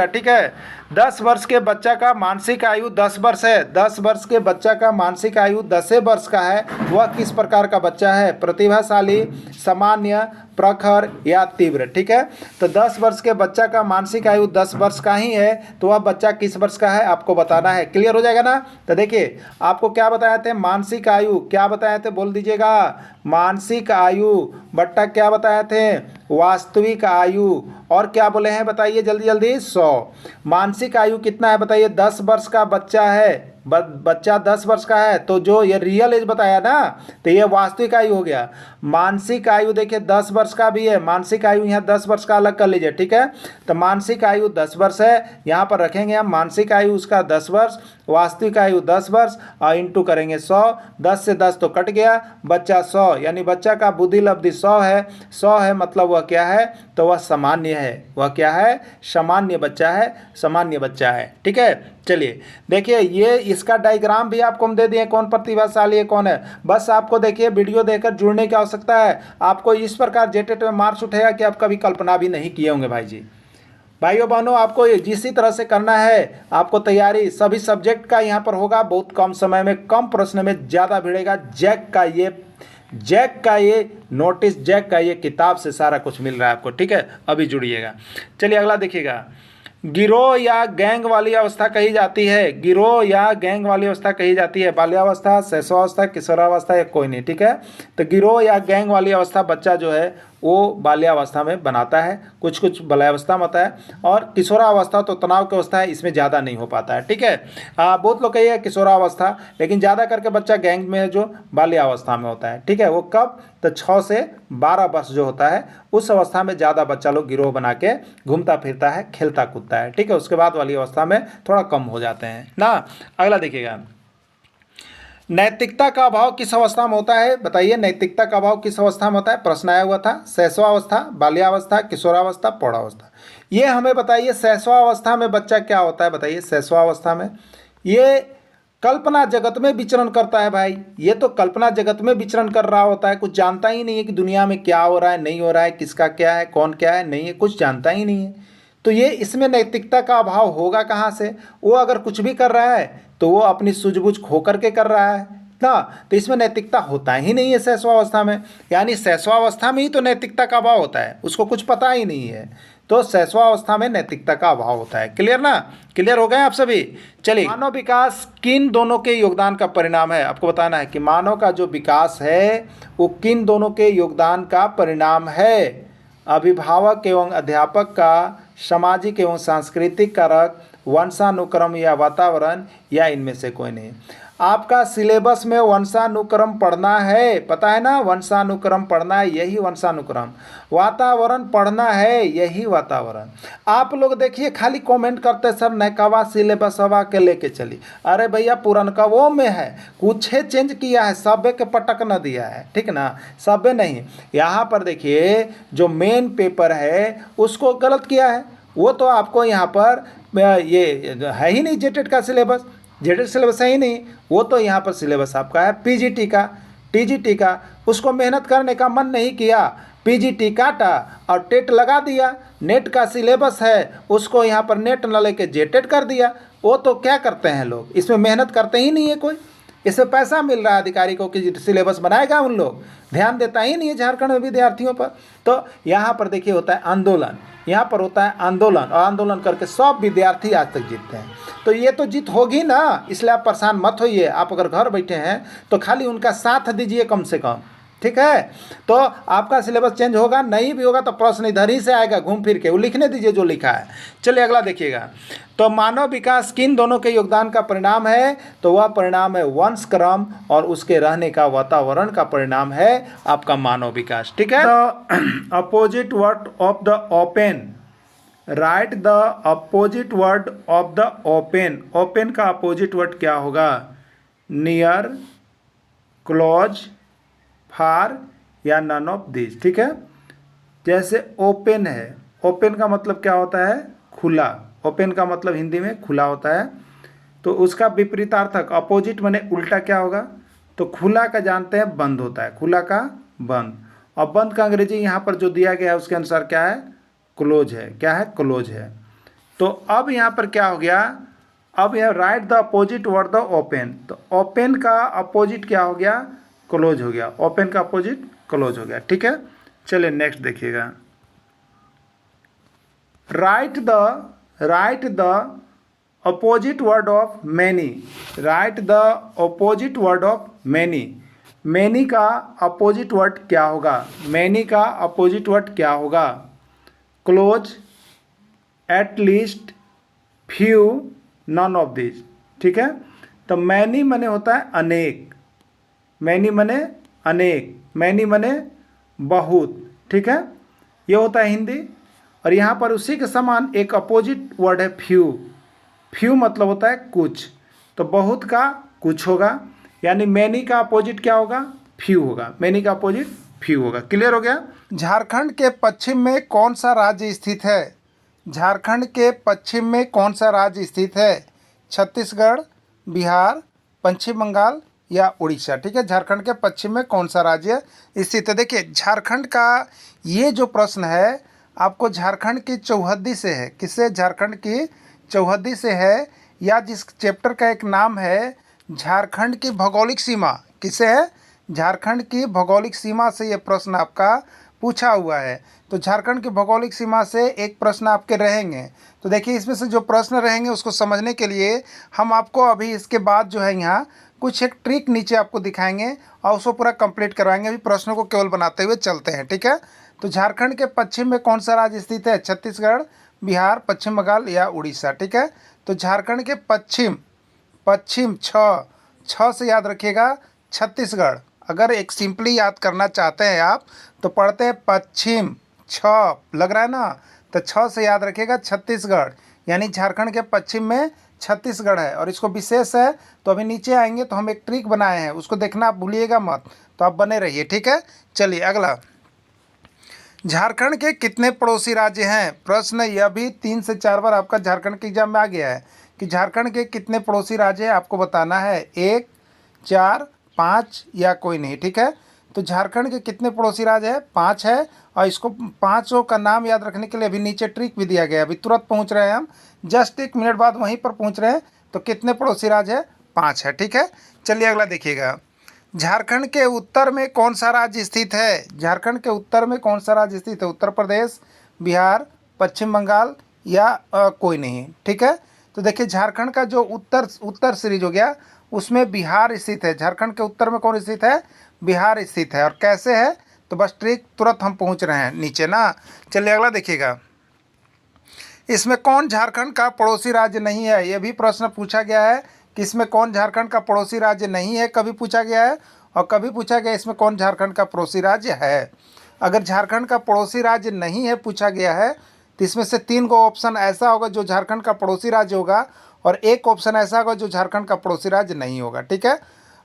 ठीक है, 10 वर्ष के बच्चा का मानसिक आयु 10 वर्ष है, 10 वर्ष के बच्चा का मानसिक आयु 10 वर्ष का है। वह किस प्रकार का बच्चा है, प्रतिभाशाली, सामान्य, प्रखर या तीव्र। ठीक है, तो 10 वर्ष के बच्चा का मानसिक आयु 10 वर्ष का ही है, तो वह बच्चा किस वर्ष का है आपको बताना है। क्लियर हो जाएगा ना। तो देखिए आपको क्या बताए थे, मानसिक आयु क्या बताए थे, बोल दीजिएगा, मानसिक आयु बट्टा क्या बताए थे, वास्तविक आयु, और क्या बोले हैं बताइए जल्दी जल्दी, 100। मानसिक आयु कितना है बताइए, 10 वर्ष का बच्चा है, बच्चा 10 वर्ष का है, तो जो ये रियल एज बताया ना, तो ये वास्तविक आयु हो गया। मानसिक आयु देखिए 10 वर्ष का भी है, मानसिक आयु यहाँ 10 वर्ष का अलग कर लीजिए। ठीक है, तो मानसिक आयु 10 वर्ष है, यहाँ पर रखेंगे हम मानसिक आयु उसका 10 वर्ष, वास्तविक आयु 10 वर्ष, और इंटू करेंगे 100, 10 से 10 तो कट गया, बच्चा 100, यानी बच्चा का बुद्धि लब्धि 100 है। 100 है मतलब वह क्या है, तो वह सामान्य है, वह क्या है, सामान्य बच्चा है, सामान्य बच्चा है। ठीक है, चलिए देखिए ये इसका डायग्राम भी आपको हम दे दिए, कौन प्रतिभाशाली है कौन है। बस आपको देखिए वीडियो देखकर जुड़ने की आवश्यकता है। आपको इस प्रकार जेटेट में मार्क्स उठेगा कि आप कभी कल्पना भी नहीं किए होंगे भाई जी। भाइयों बहनों, आपको जिस तरह से करना है, आपको तैयारी सभी सब्जेक्ट का यहाँ पर होगा, बहुत कम समय में, कम प्रश्न में ज़्यादा भिड़ेगा। जैक का ये नोटिस, जैक का ये किताब से सारा कुछ मिल रहा है आपको। ठीक है, अभी जुड़िएगा। चलिए अगला देखिएगा, गिरोह या गैंग वाली अवस्था कही जाती है, गिरोह या गैंग वाली अवस्था कही जाती है, बाल्यावस्था, शैशवावस्था, किशोरावस्था, या कोई नहीं। ठीक है, तो गिरोह या गैंग वाली अवस्था बच्चा जो है वो बाल्यावस्था में बनाता है, कुछ बाल्यावस्था में होता है, और किशोरावस्था तो तनाव की अवस्था है, इसमें ज़्यादा नहीं हो पाता है। ठीक है, बहुत लोग कहिए किशोरावस्था, लेकिन ज़्यादा करके बच्चा गैंग में है जो बाल्यावस्था में होता है। ठीक है, वो कब, तो 6 से 12 वर्ष जो होता है उस अवस्था में ज़्यादा बच्चा लोग गिरोह बना के घूमता फिरता है, खेलता कूदता है। ठीक है, उसके बाद वाली अवस्था में थोड़ा कम हो जाते हैं ना। अगला देखिएगा, नैतिकता का अभाव किस अवस्था में होता है बताइए, नैतिकता का अभाव किस अवस्था में होता है, प्रश्न आया हुआ था। शैशवावस्था, बाल्यावस्था, किशोरावस्था, प्रौढ़ावस्था। ये हमें बताइए शैशवावस्था में बच्चा क्या होता है बताइए। शैशवावस्था में ये कल्पना जगत में विचरण करता है भाई, ये तो कल्पना जगत में विचरण कर रहा होता है, कुछ जानता ही नहीं है कि दुनिया में क्या हो रहा है, नहीं हो रहा है, किसका क्या है, कौन क्या है, नहीं है, कुछ जानता ही नहीं है। तो ये इसमें नैतिकता का अभाव होगा कहाँ से। वो अगर कुछ भी कर रहा है तो वो अपनी सूझबूझ खो करके कर रहा है ना, तो इसमें नैतिकता होता ही नहीं है शैशवावस्था में। यानी शैशवावस्था में ही तो नैतिकता का अभाव होता है, उसको कुछ पता ही नहीं है, तो शैशवावस्था में नैतिकता का अभाव होता है। क्लियर ना, क्लियर हो गए आप सभी। चलिए, मानव विकास किन दोनों के योगदान का परिणाम है, आपको बताना है कि मानव का जो विकास है वो किन दोनों के योगदान का परिणाम है। अभिभावक एवं अध्यापक का, सामाजिक एवं सांस्कृतिक कारक, वंशानुक्रम या वातावरण या इनमें से कोई नहीं। आपका सिलेबस में वंशानुक्रम पढ़ना है, पता है ना, वंशानुक्रम पढ़ना है, यही वंशानुक्रम। वातावरण पढ़ना है, यही वातावरण। आप लोग देखिए खाली कमेंट करते सर नैकावा सिलेबस हवा के लेके चली। अरे भैया पुरनका वो में है, कुछ चेंज किया है, सबे के पटक न दिया है, ठीक ना, सबे नहीं। यहाँ पर देखिए जो मेन पेपर है उसको गलत किया है। वो तो आपको यहाँ पर ये है ही नहीं जेटेट का सिलेबस, जेटेट सिलेबस है ही नहीं। वो तो यहाँ पर सिलेबस आपका है पीजीटी का, टीजीटी का। उसको मेहनत करने का मन नहीं किया, पीजीटी काटा और टेट लगा दिया। नेट का सिलेबस है उसको यहाँ पर नेट न लेके जेटेट कर दिया। वो तो क्या करते हैं लोग, इसमें मेहनत करते ही नहीं है कोई। इससे पैसा मिल रहा है अधिकारी को कि सिलेबस बनाएगा, उन लोग ध्यान देता ही नहीं है झारखंड में विद्यार्थियों पर। तो यहाँ पर देखिए होता है आंदोलन, यहाँ पर होता है आंदोलन, और आंदोलन करके सब विद्यार्थी आज तक जीतते हैं। तो ये तो जीत होगी ना, इसलिए आप परेशान मत होइए। आप अगर घर बैठे हैं तो खाली उनका साथ दीजिए कम से कम, ठीक है। तो आपका सिलेबस चेंज होगा, नहीं भी होगा तो प्रश्न इधर ही से आएगा घूम फिर के, वो लिखने दीजिए जो लिखा है। चलिए अगला देखिएगा। तो मानव विकास किन दोनों के योगदान का परिणाम है, तो वह परिणाम है वंशक्रम और उसके रहने का वातावरण का परिणाम है आपका मानव विकास, ठीक है। The opposite word of the open, right the opposite word of the open. Open का अपोजिट वर्ड क्या होगा, नियर, क्लोज, फार या नन ऑफ दिस, ठीक है। जैसे ओपन है, ओपन का मतलब क्या होता है, खुला। ओपन का मतलब हिंदी में खुला होता है। तो उसका विपरीतार्थक अपोजिट माने उल्टा क्या होगा, तो खुला का जानते हैं बंद होता है, खुला का बंद। और बंद का अंग्रेजी यहाँ पर जो दिया गया है उसके अनुसार क्या है, क्लोज है। क्या है, क्लोज है। तो अब यहाँ पर क्या हो गया, अब यह right the opposite word the open. तो ओपन का अपोजिट क्या हो गया, क्लोज हो गया। ओपन का अपोजिट क्लोज हो गया, ठीक है। चलिए नेक्स्ट देखिएगा। Write the opposite word of many. Write the opposite word of many. Many का अपोजिट वर्ड क्या होगा, मैनी का अपोजिट वर्ड क्या होगा, close, at least, few, none of this, ठीक है। तो मैनी मने होता है अनेक, मैनी मने अनेक, मैनी मने बहुत, ठीक है। ये होता है हिंदी। और यहाँ पर उसी के समान एक अपोजिट वर्ड है फ्यू। फ्यू मतलब होता है कुछ, तो बहुत का कुछ होगा, यानी मैनी का अपोजिट क्या होगा, फ्यू होगा। मैनी का अपोजिट फ्यू होगा। क्लियर हो गया। झारखंड के पश्चिम में कौन सा राज्य स्थित है, झारखंड के पश्चिम में कौन सा राज्य स्थित है, छत्तीसगढ़, बिहार, पश्चिम बंगाल या उड़ीसा, ठीक है। झारखंड के पश्चिम में कौन सा राज्य स्थित है। देखिए झारखंड का ये जो प्रश्न है आपको झारखंड की चौहद्दी से है, किससे, झारखंड की चौहद्दी से है, या जिस चैप्टर का एक नाम है झारखंड की भौगोलिक सीमा, किससे है, झारखंड की भौगोलिक सीमा से ये प्रश्न आपका पूछा हुआ है। तो झारखंड की भौगोलिक सीमा से एक प्रश्न आपके रहेंगे। तो देखिए इसमें से जो प्रश्न रहेंगे उसको समझने के लिए हम आपको अभी इसके बाद जो है यहाँ कुछ एक ट्रिक नीचे आपको दिखाएंगे और उसको पूरा कंप्लीट करवाएंगे। अभी प्रश्नों को केवल बनाते हुए चलते हैं, ठीक है। तो झारखंड के पश्चिम में कौन सा राज्य स्थित है, छत्तीसगढ़, बिहार, पश्चिम बंगाल या उड़ीसा, ठीक है। तो झारखंड के पश्चिम, पश्चिम छ से याद रखिएगा छत्तीसगढ़। अगर एक सिंपली याद करना चाहते हैं आप तो पढ़ते हैं पश्चिम, छ लग रहा है ना, तो छ से याद रखिएगा छत्तीसगढ़, यानी झारखंड के पश्चिम में छत्तीसगढ़ है। और इसको विशेष है तो अभी नीचे आएंगे तो हम एक ट्रिक बनाए हैं, उसको देखना आप भूलिएगा मत, तो आप बने रहिए, ठीक है। चलिए अगला, झारखंड के कितने पड़ोसी राज्य हैं। प्रश्न यह भी 3 से 4 बार आपका झारखंड के एग्जाम में आ गया है कि झारखंड के कितने पड़ोसी राज्य हैं, आपको बताना है 1, 4, 5 या कोई नहीं, ठीक है। तो झारखंड के कितने पड़ोसी राज्य है, 5 है। और इसको 5 का नाम याद रखने के लिए अभी नीचे ट्रिक भी दिया गया है, अभी तुरंत पहुंच रहे हैं हम, जस्ट 1 मिनट बाद वहीं पर पहुंच रहे हैं। तो कितने पड़ोसी राज्य है, 5 है, ठीक है। चलिए अगला देखिएगा, झारखंड के उत्तर में कौन सा राज्य स्थित है, झारखंड के उत्तर में कौन सा राज्य स्थित है, उत्तर प्रदेश, बिहार, पश्चिम बंगाल या कोई नहीं, ठीक है। तो देखिए झारखंड का जो उत्तर सीरीज हो गया उसमें बिहार स्थित है। झारखंड के उत्तर में कौन स्थित है, बिहार स्थित है। और कैसे है, तो बस ट्रिक तुरंत हम पहुंच रहे हैं नीचे ना। चलिए अगला देखिएगा, इसमें कौन झारखंड का पड़ोसी राज्य नहीं है, ये भी प्रश्न पूछा गया है कि इसमें कौन झारखंड का पड़ोसी राज्य नहीं है, कभी पूछा गया है और कभी पूछा गया इसमें कौन झारखंड का पड़ोसी राज्य है। अगर झारखंड का पड़ोसी राज्य नहीं है पूछा गया है तो इसमें से 3 गो ऑप्शन ऐसा होगा जो झारखंड का पड़ोसी राज्य होगा और एक ऑप्शन ऐसा होगा जो झारखंड का पड़ोसी राज्य नहीं होगा। ठीक है,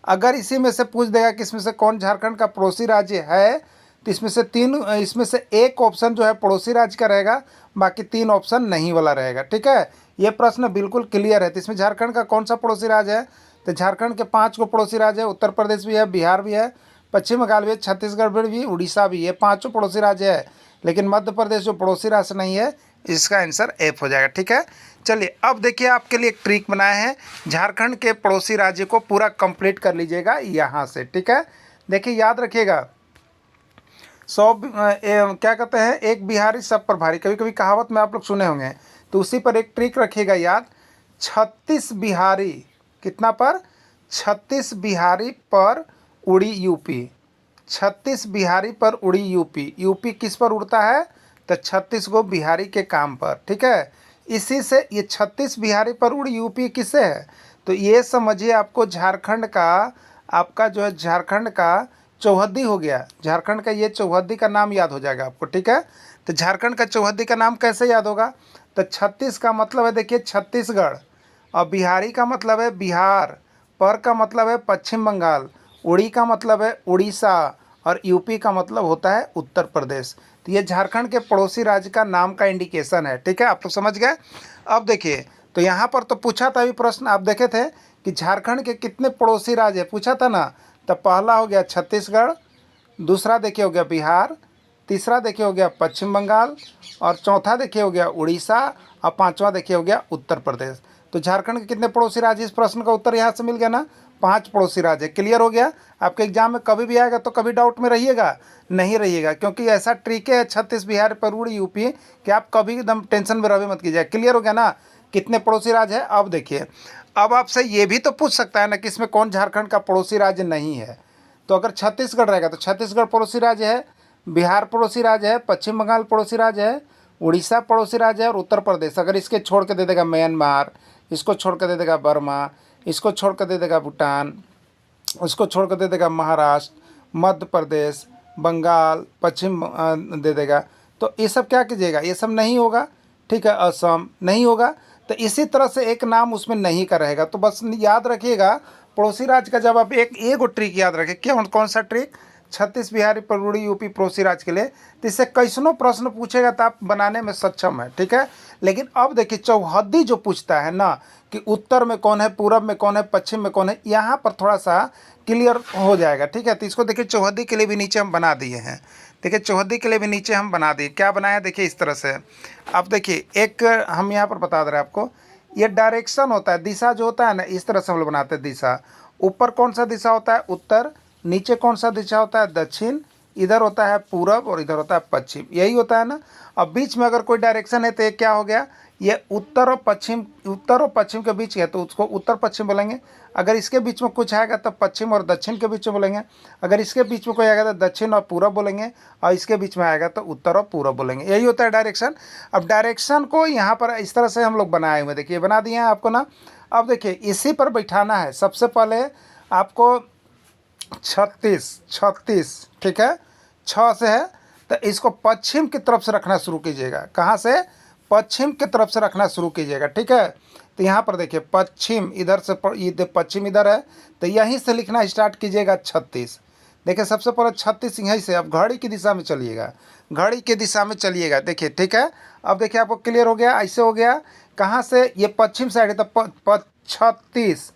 अगर इसी में से पूछ देगा कि इसमें से कौन झारखंड का पड़ोसी राज्य है तो इसमें से एक ऑप्शन जो है पड़ोसी राज्य का रहेगा, बाकी 3 ऑप्शन नहीं वाला रहेगा। ठीक है, ये प्रश्न बिल्कुल क्लियर है। तो इसमें झारखंड का कौन सा पड़ोसी राज्य है, तो झारखंड के 5 गो पड़ोसी राज्य है, उत्तर प्रदेश भी है, बिहार भी है, पश्चिम बंगाल भी है, छत्तीसगढ़ भी, उड़ीसा भी, ये 5 पड़ोसी राज्य है। लेकिन मध्य प्रदेश जो पड़ोसी राज्य नहीं है, इसका आंसर एफ हो जाएगा। ठीक है, चलिए अब देखिए आपके लिए एक ट्रिक बनाए हैं, झारखंड के पड़ोसी राज्य को पूरा कंप्लीट कर लीजिएगा यहाँ से। ठीक है, देखिए याद रखिएगा, क्या कहते हैं, एक बिहारी सब पर भारी, कभी कभी कहावत में आप लोग सुने होंगे, तो उसी पर एक ट्रिक रखिएगा याद। 36 बिहारी कितना पर, 36 बिहारी पर उड़ी यूपी, 36 बिहारी पर उड़ी यूपी। यूपी किस पर उड़ता है, तो 36 गो बिहारी के काम पर। ठीक है, इसी से ये 36 बिहारी पर उड़ी यूपी किससे है, तो ये समझिए आपको झारखंड का, आपका जो है झारखंड का चौहद्दी हो गया। झारखंड का ये चौहद्दी का नाम याद हो जाएगा आपको। ठीक है, तो झारखंड का चौहद्दी का नाम कैसे याद होगा, तो 36 का मतलब है देखिए छत्तीसगढ़, और बिहारी का मतलब है बिहार, पर का मतलब है पश्चिम बंगाल, उड़ी का मतलब है उड़ीसा, और यूपी का मतलब होता है उत्तर प्रदेश। तो ये झारखंड के पड़ोसी राज्य का नाम का इंडिकेशन है। ठीक है, आप तो समझ गए। अब देखिए, तो यहाँ पर तो पूछा था अभी प्रश्न, आप देखे थे कि झारखंड के कितने पड़ोसी राज्य पूछा था ना, तो पहला हो गया छत्तीसगढ़, दूसरा देखिए हो गया बिहार, तीसरा देखिए हो गया पश्चिम बंगाल, और चौथा देखिए हो गया उड़ीसा, और पांचवा देखिए हो गया उत्तर प्रदेश। तो झारखंड के कितने पड़ोसी राज्य, इस प्रश्न का उत्तर यहाँ से मिल गया ना, 5 पड़ोसी राज्य। क्लियर हो गया। आपके एग्जाम में कभी भी आएगा तो कभी डाउट में रहिएगा नहीं रहिएगा, क्योंकि ऐसा ट्रिक है 36 बिहार पर उड़ी यूपी कि आप कभी एकदम टेंशन में रहे मत कीजिए। क्लियर हो गया ना, कितने पड़ोसी राज्य है। अब देखिए, अब आपसे ये भी तो पूछ सकता है ना कि इसमें कौन झारखंड का पड़ोसी राज्य नहीं है, तो अगर छत्तीसगढ़ रहेगा तो छत्तीसगढ़ पड़ोसी राज्य है, बिहार पड़ोसी राज्य है, पश्चिम बंगाल पड़ोसी राज्य है, उड़ीसा पड़ोसी राज्य है, और उत्तर प्रदेश। अगर इसके छोड़ के दे देगा म्यांमार, इसको छोड़ कर दे देगा बर्मा, इसको छोड़ कर दे देगा भूटान, उसको छोड़ कर दे देगा महाराष्ट्र, मध्य प्रदेश, बंगाल, पश्चिम दे देगा, तो ये सब क्या कीजिएगा, ये सब नहीं होगा। ठीक है, असम नहीं होगा। तो इसी तरह से एक नाम उसमें नहीं का रहेगा। तो बस याद रखिएगा, पड़ोसी राज्य का जब आप एक वो ट्रिक याद रखें, क्या कौन सा ट्रिक, 36 बिहारी पर उड़ी यूपी पड़ोसी राज्य के लिए, तो इससे कैसनों प्रश्न पूछेगा तो आप बनाने में सक्षम है। ठीक है, लेकिन अब देखिए चौहद्दी जो पूछता है ना कि उत्तर में कौन है, पूरब में कौन है, पश्चिम में कौन है, यहाँ पर थोड़ा सा क्लियर हो जाएगा। ठीक है, तो इसको देखिए चौहद्दी के लिए भी नीचे हम बना दिए हैं। देखिए चौहद्दी के लिए भी नीचे हम बना दिए, क्या बनाया देखिए इस तरह से। अब देखिए एक हम यहाँ पर बता दे रहे हैं आपको, ये डायरेक्शन होता है, दिशा जो होता है ना, इस तरह से हम लोग बनाते हैं दिशा। ऊपर कौन सा दिशा होता है, उत्तर, नीचे कौन सा दिशा होता है, दक्षिण, इधर होता है पूरब, और इधर होता है पश्चिम, यही होता है ना। अब बीच में अगर कोई डायरेक्शन है तो ये क्या हो गया, ये उत्तर और पश्चिम के बीच है तो उसको उत्तर पश्चिम बोलेंगे। अगर इसके बीच में कुछ आएगा तो पश्चिम और दक्षिण के बीच में बोलेंगे। अगर इसके बीच में कोई आएगा तो दक्षिण और पूरब बोलेंगे, और इसके बीच में आएगा तो उत्तर और पूरब बोलेंगे। यही होता है डायरेक्शन। अब डायरेक्शन को यहाँ पर इस तरह से हम लोग बनाए हुए, देखिए बना दिए हैं आपको ना। अब देखिए इसी पर बैठाना है। सबसे पहले आपको 36, ठीक है, 6 से है तो इसको पश्चिम की तरफ से रखना शुरू कीजिएगा। कहाँ से, पश्चिम की तरफ से रखना शुरू कीजिएगा। ठीक है, तो यहाँ पर देखिए पश्चिम इधर से, पश्चिम इधर है तो यहीं से लिखना स्टार्ट कीजिएगा 36। देखिए सबसे पहले 36 यहीं से, अब घड़ी की दिशा में चलिएगा, घड़ी की दिशा में चलिएगा। देखिए ठीक है, अब देखिए आपको क्लियर हो गया, ऐसे हो गया। कहाँ से, ये पश्चिम साइड है तो 36,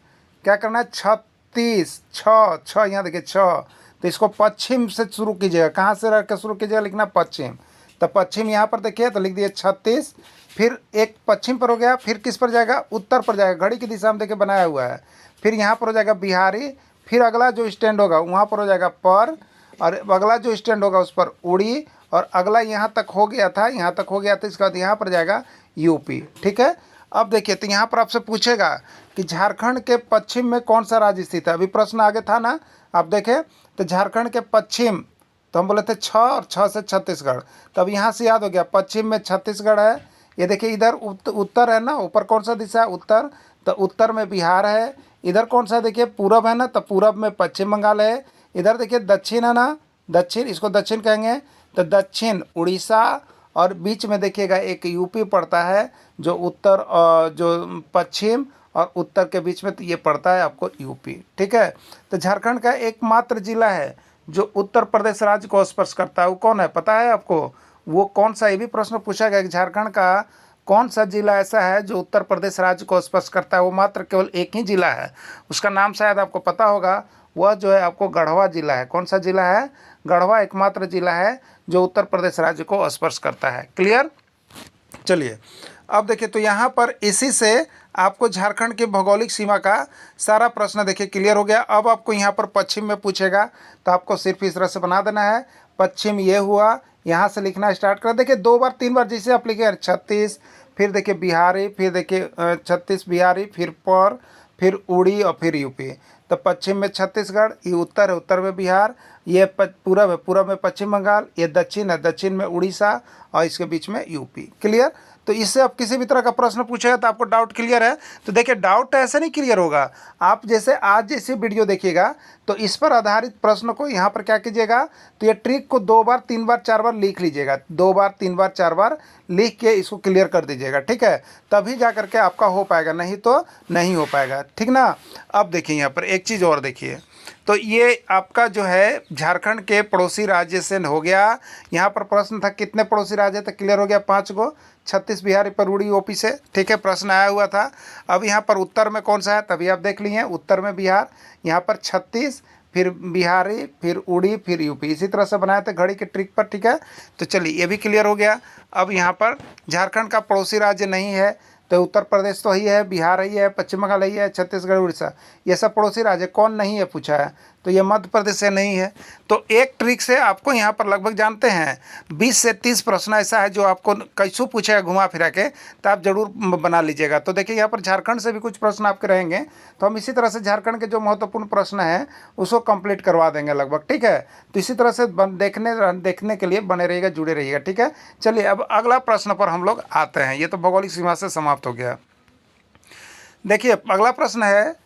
क्या करना है 36, 6 यहाँ देखिए 6, तो इसको पश्चिम से शुरू कीजिएगा। कहाँ से रख के शुरू कीजिएगा, लिखना पश्चिम, तो पश्चिम यहाँ पर देखिए तो लिख दिए 36, फिर एक पश्चिम पर हो गया, फिर किस पर जाएगा, उत्तर पर जाएगा, घड़ी की दिशा में देखिए बनाया हुआ है। फिर यहाँ पर हो जाएगा बिहारी, फिर अगला जो स्टैंड होगा वहाँ पर हो जाएगा पर, और अगला जो स्टैंड होगा उस पर उड़ी, और अगला यहाँ तक हो गया था, यहाँ तक हो गया था, इसके बाद यहाँ पर जाएगा यूपी। ठीक है, अब देखिए तो यहाँ पर आपसे पूछेगा कि झारखंड के पश्चिम में कौन सा राज्य स्थित है। अभी प्रश्न आगे था ना, आप देखें तो झारखंड के पश्चिम, तो हम बोले थे 6 और 6 से छत्तीसगढ़, तब यहाँ से याद हो गया पश्चिम में छत्तीसगढ़ है, ये देखिए इधर उत्तर है ना, ऊपर कौन सा दिशा है, उत्तर, तो उत्तर में बिहार है। इधर कौन सा देखिए पूरब है ना, तो पूरब में पश्चिम बंगाल है। इधर देखिए दक्षिण है ना, दक्षिण, इसको दक्षिण कहेंगे, तो दक्षिण उड़ीसा, और बीच में देखिएगा एक यूपी पड़ता है, जो उत्तर जो पश्चिम और उत्तर के बीच में, तो ये पड़ता है आपको यूपी। ठीक है, तो झारखंड का एकमात्र जिला है जो उत्तर प्रदेश राज्य को स्पर्श करता है, वो कौन है पता है आपको? वो कौन सा, ये भी प्रश्न पूछा गया कि झारखंड का कौन सा जिला ऐसा है जो उत्तर प्रदेश राज्य को स्पर्श करता है? वो मात्र केवल एक ही जिला है, उसका नाम शायद आपको पता होगा, वह जो है आपको गढ़वा जिला है। कौन सा जिला है? गढ़वा एकमात्र जिला है जो उत्तर प्रदेश राज्य को स्पर्श करता है। क्लियर? चलिए अब देखिए, तो यहाँ पर इसी से आपको झारखंड की भौगोलिक सीमा का सारा प्रश्न देखिए क्लियर हो गया। अब आपको यहाँ पर पश्चिम में पूछेगा, तो आपको सिर्फ इस तरह से बना देना है, पश्चिम ये हुआ, यहाँ से लिखना स्टार्ट कर। देखिए 2 बार 3 बार जैसे आप लिखे, छत्तीस, फिर देखिए बिहारी, फिर देखिए छत्तीस बिहारी, फिर उड़ी और फिर यूपी। तो पश्चिम में छत्तीसगढ़, ये उत्तर है, उत्तर में बिहार, ये पूरब है, पूरब में पश्चिम बंगाल, ये दक्षिण है, दक्षिण में उड़ीसा, और इसके बीच में यूपी। क्लियर? तो इससे आप किसी भी तरह का प्रश्न पूछेगा तो आपको डाउट क्लियर है। तो देखिए डाउट ऐसे नहीं क्लियर होगा, आप जैसे आज जैसे वीडियो देखिएगा तो इस पर आधारित प्रश्न को यहाँ पर क्या कीजिएगा, तो ये ट्रिक को 2 बार 3 बार 4 बार लिख लीजिएगा, 2 बार 3 बार 4 बार लिख के इसको क्लियर कर दीजिएगा। ठीक है, तभी जा करके आपका हो पाएगा, नहीं तो नहीं हो पाएगा। ठीक ना? अब देखिए यहाँ पर एक चीज़ और देखिए, तो ये आपका जो है झारखंड के पड़ोसी राज्य से हो गया। यहाँ पर प्रश्न था कितने पड़ोसी राज्य, तो क्लियर हो गया 5 गो, छत्तीस बिहारी पर उड़ी ओपी से। ठीक है, प्रश्न आया हुआ था। अब यहाँ पर उत्तर में कौन सा है, तभी आप देख लिए, उत्तर में बिहार, यहाँ पर छत्तीस, फिर बिहारी, फिर उड़ी, फिर यूपी, इसी तरह से बनाए थे घड़ी के ट्रिक पर। ठीक है, तो चलिए ये भी क्लियर हो गया। अब यहाँ पर झारखंड का पड़ोसी राज्य नहीं है, तो उत्तर प्रदेश तो ही है, बिहार ही है, पश्चिम बंगाल ही है, छत्तीसगढ़, उड़ीसा, ये सब पड़ोसी राज्य। कौन नहीं है पूछा है, तो ये मध्य प्रदेश से नहीं है। तो एक ट्रिक से आपको यहाँ पर लगभग जानते हैं 20 से 30 प्रश्न ऐसा है जो आपको कैसू पूछेगा घुमा फिरा के, तो आप जरूर बना लीजिएगा। तो देखिए यहाँ पर झारखंड से भी कुछ प्रश्न आपके रहेंगे, तो हम इसी तरह से झारखंड के जो महत्वपूर्ण प्रश्न हैं उसको कंप्लीट करवा देंगे लगभग। ठीक है, तो इसी तरह से देखने के लिए बने रहिएगा, जुड़े रहिएगा। ठीक है, चलिए अब अगला प्रश्न पर हम लोग आते हैं। ये तो भौगोलिक सीमा से समाप्त हो गया। देखिए अगला प्रश्न है,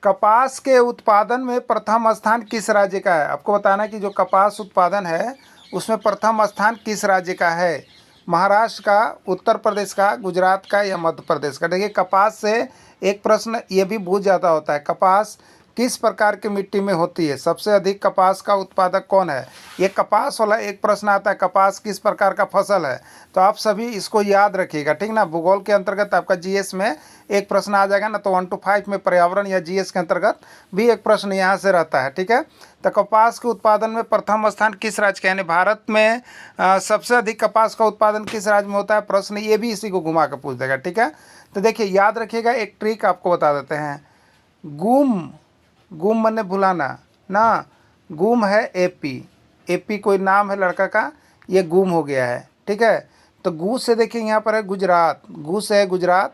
कपास के उत्पादन में प्रथम स्थान किस राज्य का है? आपको बताना है कि जो कपास उत्पादन है उसमें प्रथम स्थान किस राज्य का है? महाराष्ट्र का, उत्तर प्रदेश का, गुजरात का, या मध्य प्रदेश का? देखिए कपास से एक प्रश्न ये भी बहुत ज़्यादा होता है, कपास किस प्रकार की मिट्टी में होती है? सबसे अधिक कपास का उत्पादक कौन है? ये कपास वाला एक प्रश्न आता है, कपास किस प्रकार का फसल है? तो आप सभी इसको याद रखिएगा। ठीक ना, भूगोल के अंतर्गत आपका जीएस में एक प्रश्न आ जाएगा ना, तो 1 to 5 में पर्यावरण या जीएस के अंतर्गत भी एक प्रश्न यहाँ से रहता है। ठीक है, तो कपास के उत्पादन में प्रथम स्थान किस राज्य का, यानी भारत में सबसे अधिक कपास का उत्पादन किस राज्य में होता है? प्रश्न ये भी इसी को घुमा कर पूछ देगा। ठीक है, तो देखिए याद रखिएगा, एक ट्रिक आपको बता देते हैं। गुम मने भुलाना ना, गुम है एपी कोई नाम है लड़का का, ये गुम हो गया है। ठीक है, तो गु से देखिए यहाँ पर है गुजरात, गु से है गुजरात,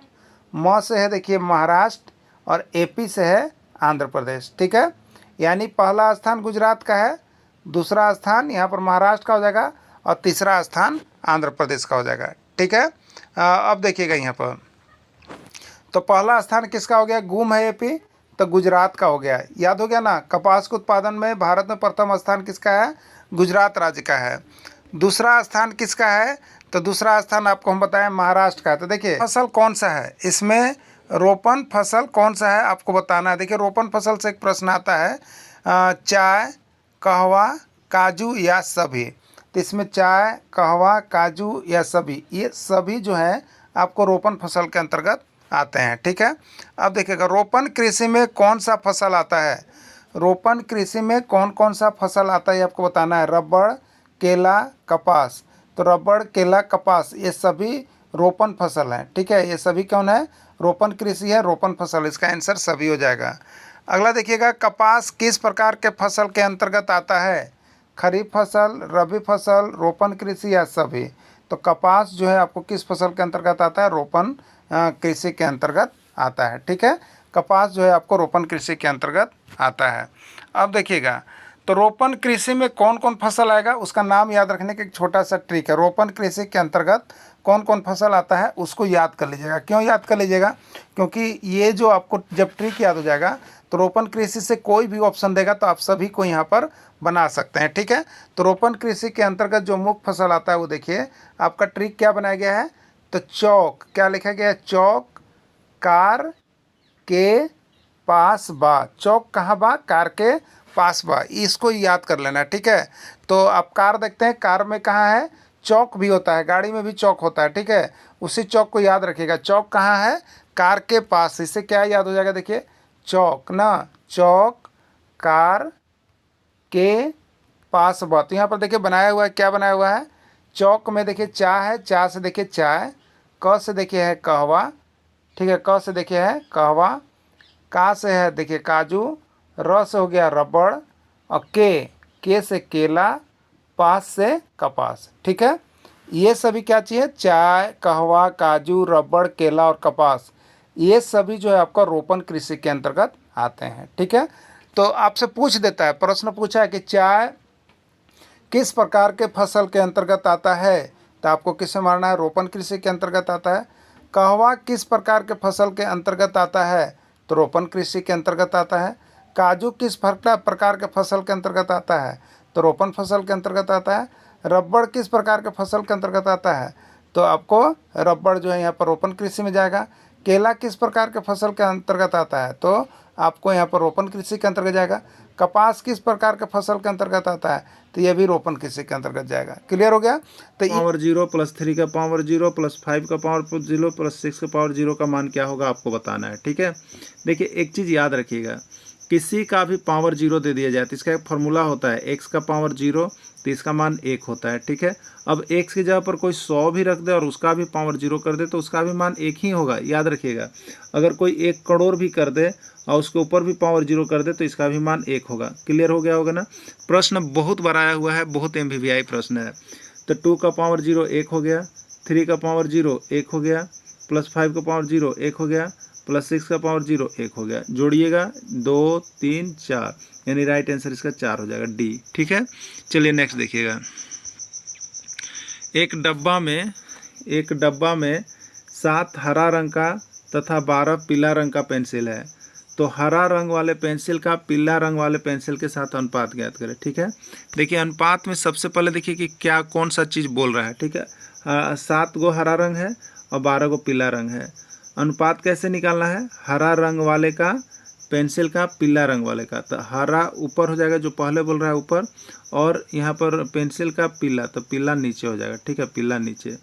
म से है देखिए महाराष्ट्र, और एपी से है आंध्र प्रदेश। ठीक है, यानी पहला स्थान गुजरात का है, दूसरा स्थान यहाँ पर महाराष्ट्र का हो जाएगा, और तीसरा स्थान आंध्र प्रदेश का हो जाएगा। ठीक है, अब देखिएगा यहाँ पर, तो पहला स्थान किसका हो गया? गुम है एपी, तो गुजरात का हो गया। याद हो गया ना, कपास के उत्पादन में भारत में प्रथम स्थान किसका है? गुजरात राज्य का है। दूसरा स्थान किसका है? तो दूसरा स्थान आपको हम बताएं महाराष्ट्र का है। तो देखिए फसल कौन सा है इसमें, रोपण फसल कौन सा है आपको बताना है। देखिए रोपण फसल से एक प्रश्न आता है, चाय, कहवा, काजू या सभी। तो इसमें चाय, कहवा, काजू या सभी, ये सभी जो है आपको रोपण फसल के अंतर्गत आते हैं। ठीक है, अब देखिएगा रोपण कृषि में कौन सा फसल आता है? रोपण कृषि में कौन कौन सा फसल आता है आपको बताना है। रबड़, केला, कपास। तो रबड़, केला, कपास ये सभी रोपण फसल हैं। ठीक है, ये सभी कौन है? रोपण कृषि है, रोपण फसल, इसका आंसर सभी हो जाएगा। अगला देखिएगा, कपास किस प्रकार के फसल के अंतर्गत आता है? खरीफ फसल, रबी फसल, रोपण कृषि या सभी? तो कपास जो है आपको किस फसल के अंतर्गत आता है? रोपण कृषि के अंतर्गत आता है। ठीक है, कपास जो है आपको रोपण कृषि के अंतर्गत आता है। अब देखिएगा, तो रोपण कृषि में कौन कौन फसल आएगा उसका नाम याद रखने का एक छोटा सा ट्रिक है। रोपण कृषि के अंतर्गत कौन कौन फसल आता है उसको याद कर लीजिएगा। क्यों याद कर लीजिएगा? क्योंकि ये जो आपको जब ट्रिक याद हो जाएगा तो रोपण कृषि से कोई भी ऑप्शन देगा तो आप सभी को यहाँ पर बना सकते हैं। ठीक है, तो रोपण कृषि के अंतर्गत जो मुख्य फसल आता है वो देखिए आपका ट्रिक क्या बनाया गया है, तो चौक, क्या लिखा गया है, चौक कार के पास बा। चौक कहाँ बा? कार के पास बा, इसको याद कर लेना। ठीक है, तो आप कार देखते हैं, कार में कहाँ है, चौक भी होता है, गाड़ी में भी चौक होता है। ठीक है, उसी चौक को याद रखिएगा। चौक कहाँ है? कार के पास। इससे क्या याद हो जाएगा, देखिए चौक ना, चौक कार के पास बा। तो यहाँ पर देखिए बनाया हुआ है, क्या बनाया हुआ है, चौक में देखिए चा है, चा से देखिए चाय, क से देखिए है कहवा, ठीक है, क से देखिए है कहवा, का से है देखिए काजू, र से हो गया रबड़, और के से केला, पास से कपास। ठीक है, ये सभी क्या चाहिए, चाय, कहवा, काजू, रबड़, केला और कपास, ये सभी जो है आपका रोपण कृषि के अंतर्गत आते हैं। ठीक है, तो आपसे पूछ देता है, प्रश्न पूछा है कि चाय किस प्रकार के फसल के अंतर्गत आता है, तो आपको किससे मारना है, रोपण कृषि के अंतर्गत आता है। कहवा किस प्रकार के फसल के अंतर्गत आता है, तो रोपण कृषि के अंतर्गत आता है। काजू किस प्रकार के फसल के अंतर्गत आता है, तो रोपण फसल के अंतर्गत आता है। रबड़ किस प्रकार के फसल के अंतर्गत आता है, तो आपको रबड़ जो है यहाँ पर रोपण कृषि में जाएगा। केला किस प्रकार के फसल के अंतर्गत आता है, तो आपको यहाँ पर रोपण कृषि के अंतर्गत जाएगा। कपास किस प्रकार के फसल के अंतर्गत आता है, तो यह भी रोपण कृषि के अंतर्गत जाएगा। क्लियर हो गया? तो पावर 0 + 3 का पावर 0 + 5 का पावर 0 + 6 का पावर 0 का मान क्या होगा आपको बताना है। ठीक है, देखिए एक चीज़ याद रखिएगा, किसी का भी पावर 0 दे दिया जाए तो इसका एक फॉर्मूला होता है, x का पावर 0 तो इसका मान 1 होता है। ठीक है, अब x की जगह पर कोई 100 भी रख दे और उसका भी पावर 0 कर दे तो उसका भी मान 1 ही होगा, याद रखिएगा। अगर कोई 1 करोड़ भी कर दे और उसके ऊपर भी पावर 0 कर दे तो इसका भी मान 1 होगा। क्लियर हो गया होगा ना? प्रश्न बहुत बार आया हुआ है, बहुत MVVI प्रश्न है। तो 2 का पावर 0 1 हो गया, 3 का पावर 0 1 हो गया, +5 का पावर 0 1 हो गया, +6 का पावर 0 1 हो गया। जोड़िएगा 2 3 4, यानी राइट आंसर इसका 4 हो जाएगा, डी। ठीक है, चलिए नेक्स्ट देखिएगा। एक डब्बा में 7 हरा रंग का तथा 12 पीला रंग का पेंसिल है, तो हरा रंग वाले पेंसिल का पीला रंग वाले पेंसिल के साथ अनुपात ज्ञात करें। ठीक है, देखिए अनुपात में सबसे पहले देखिए कि क्या कौन सा चीज़ बोल रहा है। ठीक है, 7 गो हरा रंग है और 12 गो पीला रंग है। अनुपात कैसे निकालना है, हरा रंग वाले का पेंसिल का पीला रंग वाले का, तो हरा ऊपर हो जाएगा जो पहले बोल रहा है ऊपर, और यहाँ पर पेंसिल का पीला, तो पीला नीचे हो जाएगा। ठीक है, पीला नीचे।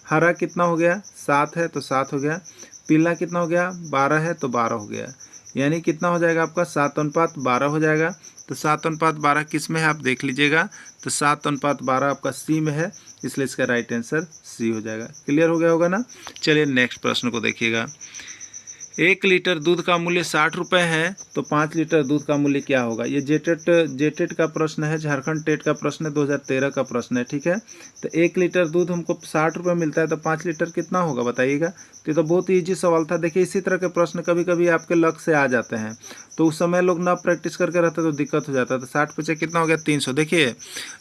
हरा कितना हो गया, 7 है तो 7 हो गया। पीला कितना हो गया, 12 है तो 12 हो गया, यानी कितना हो जाएगा आपका 7:12 हो जाएगा। तो 7:12 किस में है आप देख लीजिएगा, तो 7:12 आपका सी में है, इसलिए इसका राइट आंसर सी हो जाएगा। क्लियर हो गया होगा ना? चलिए नेक्स्ट प्रश्न को देखिएगा। 1 लीटर दूध का मूल्य 60 रुपये है, तो 5 लीटर दूध का मूल्य क्या होगा? ये जेटेट का प्रश्न है, झारखंड टेट का प्रश्न है, 2013 का प्रश्न है। ठीक है, तो 1 लीटर दूध हमको 60 रुपये मिलता है, तो 5 लीटर कितना होगा बताइएगा? तो ये तो बहुत ही ईजी सवाल था। देखिए इसी तरह के प्रश्न कभी कभी आपके लक से आ जाते हैं, तो उस समय लोग ना प्रैक्टिस करके रहते तो दिक्कत हो जाता है। तो 60 × कितना हो गया, 300। देखिए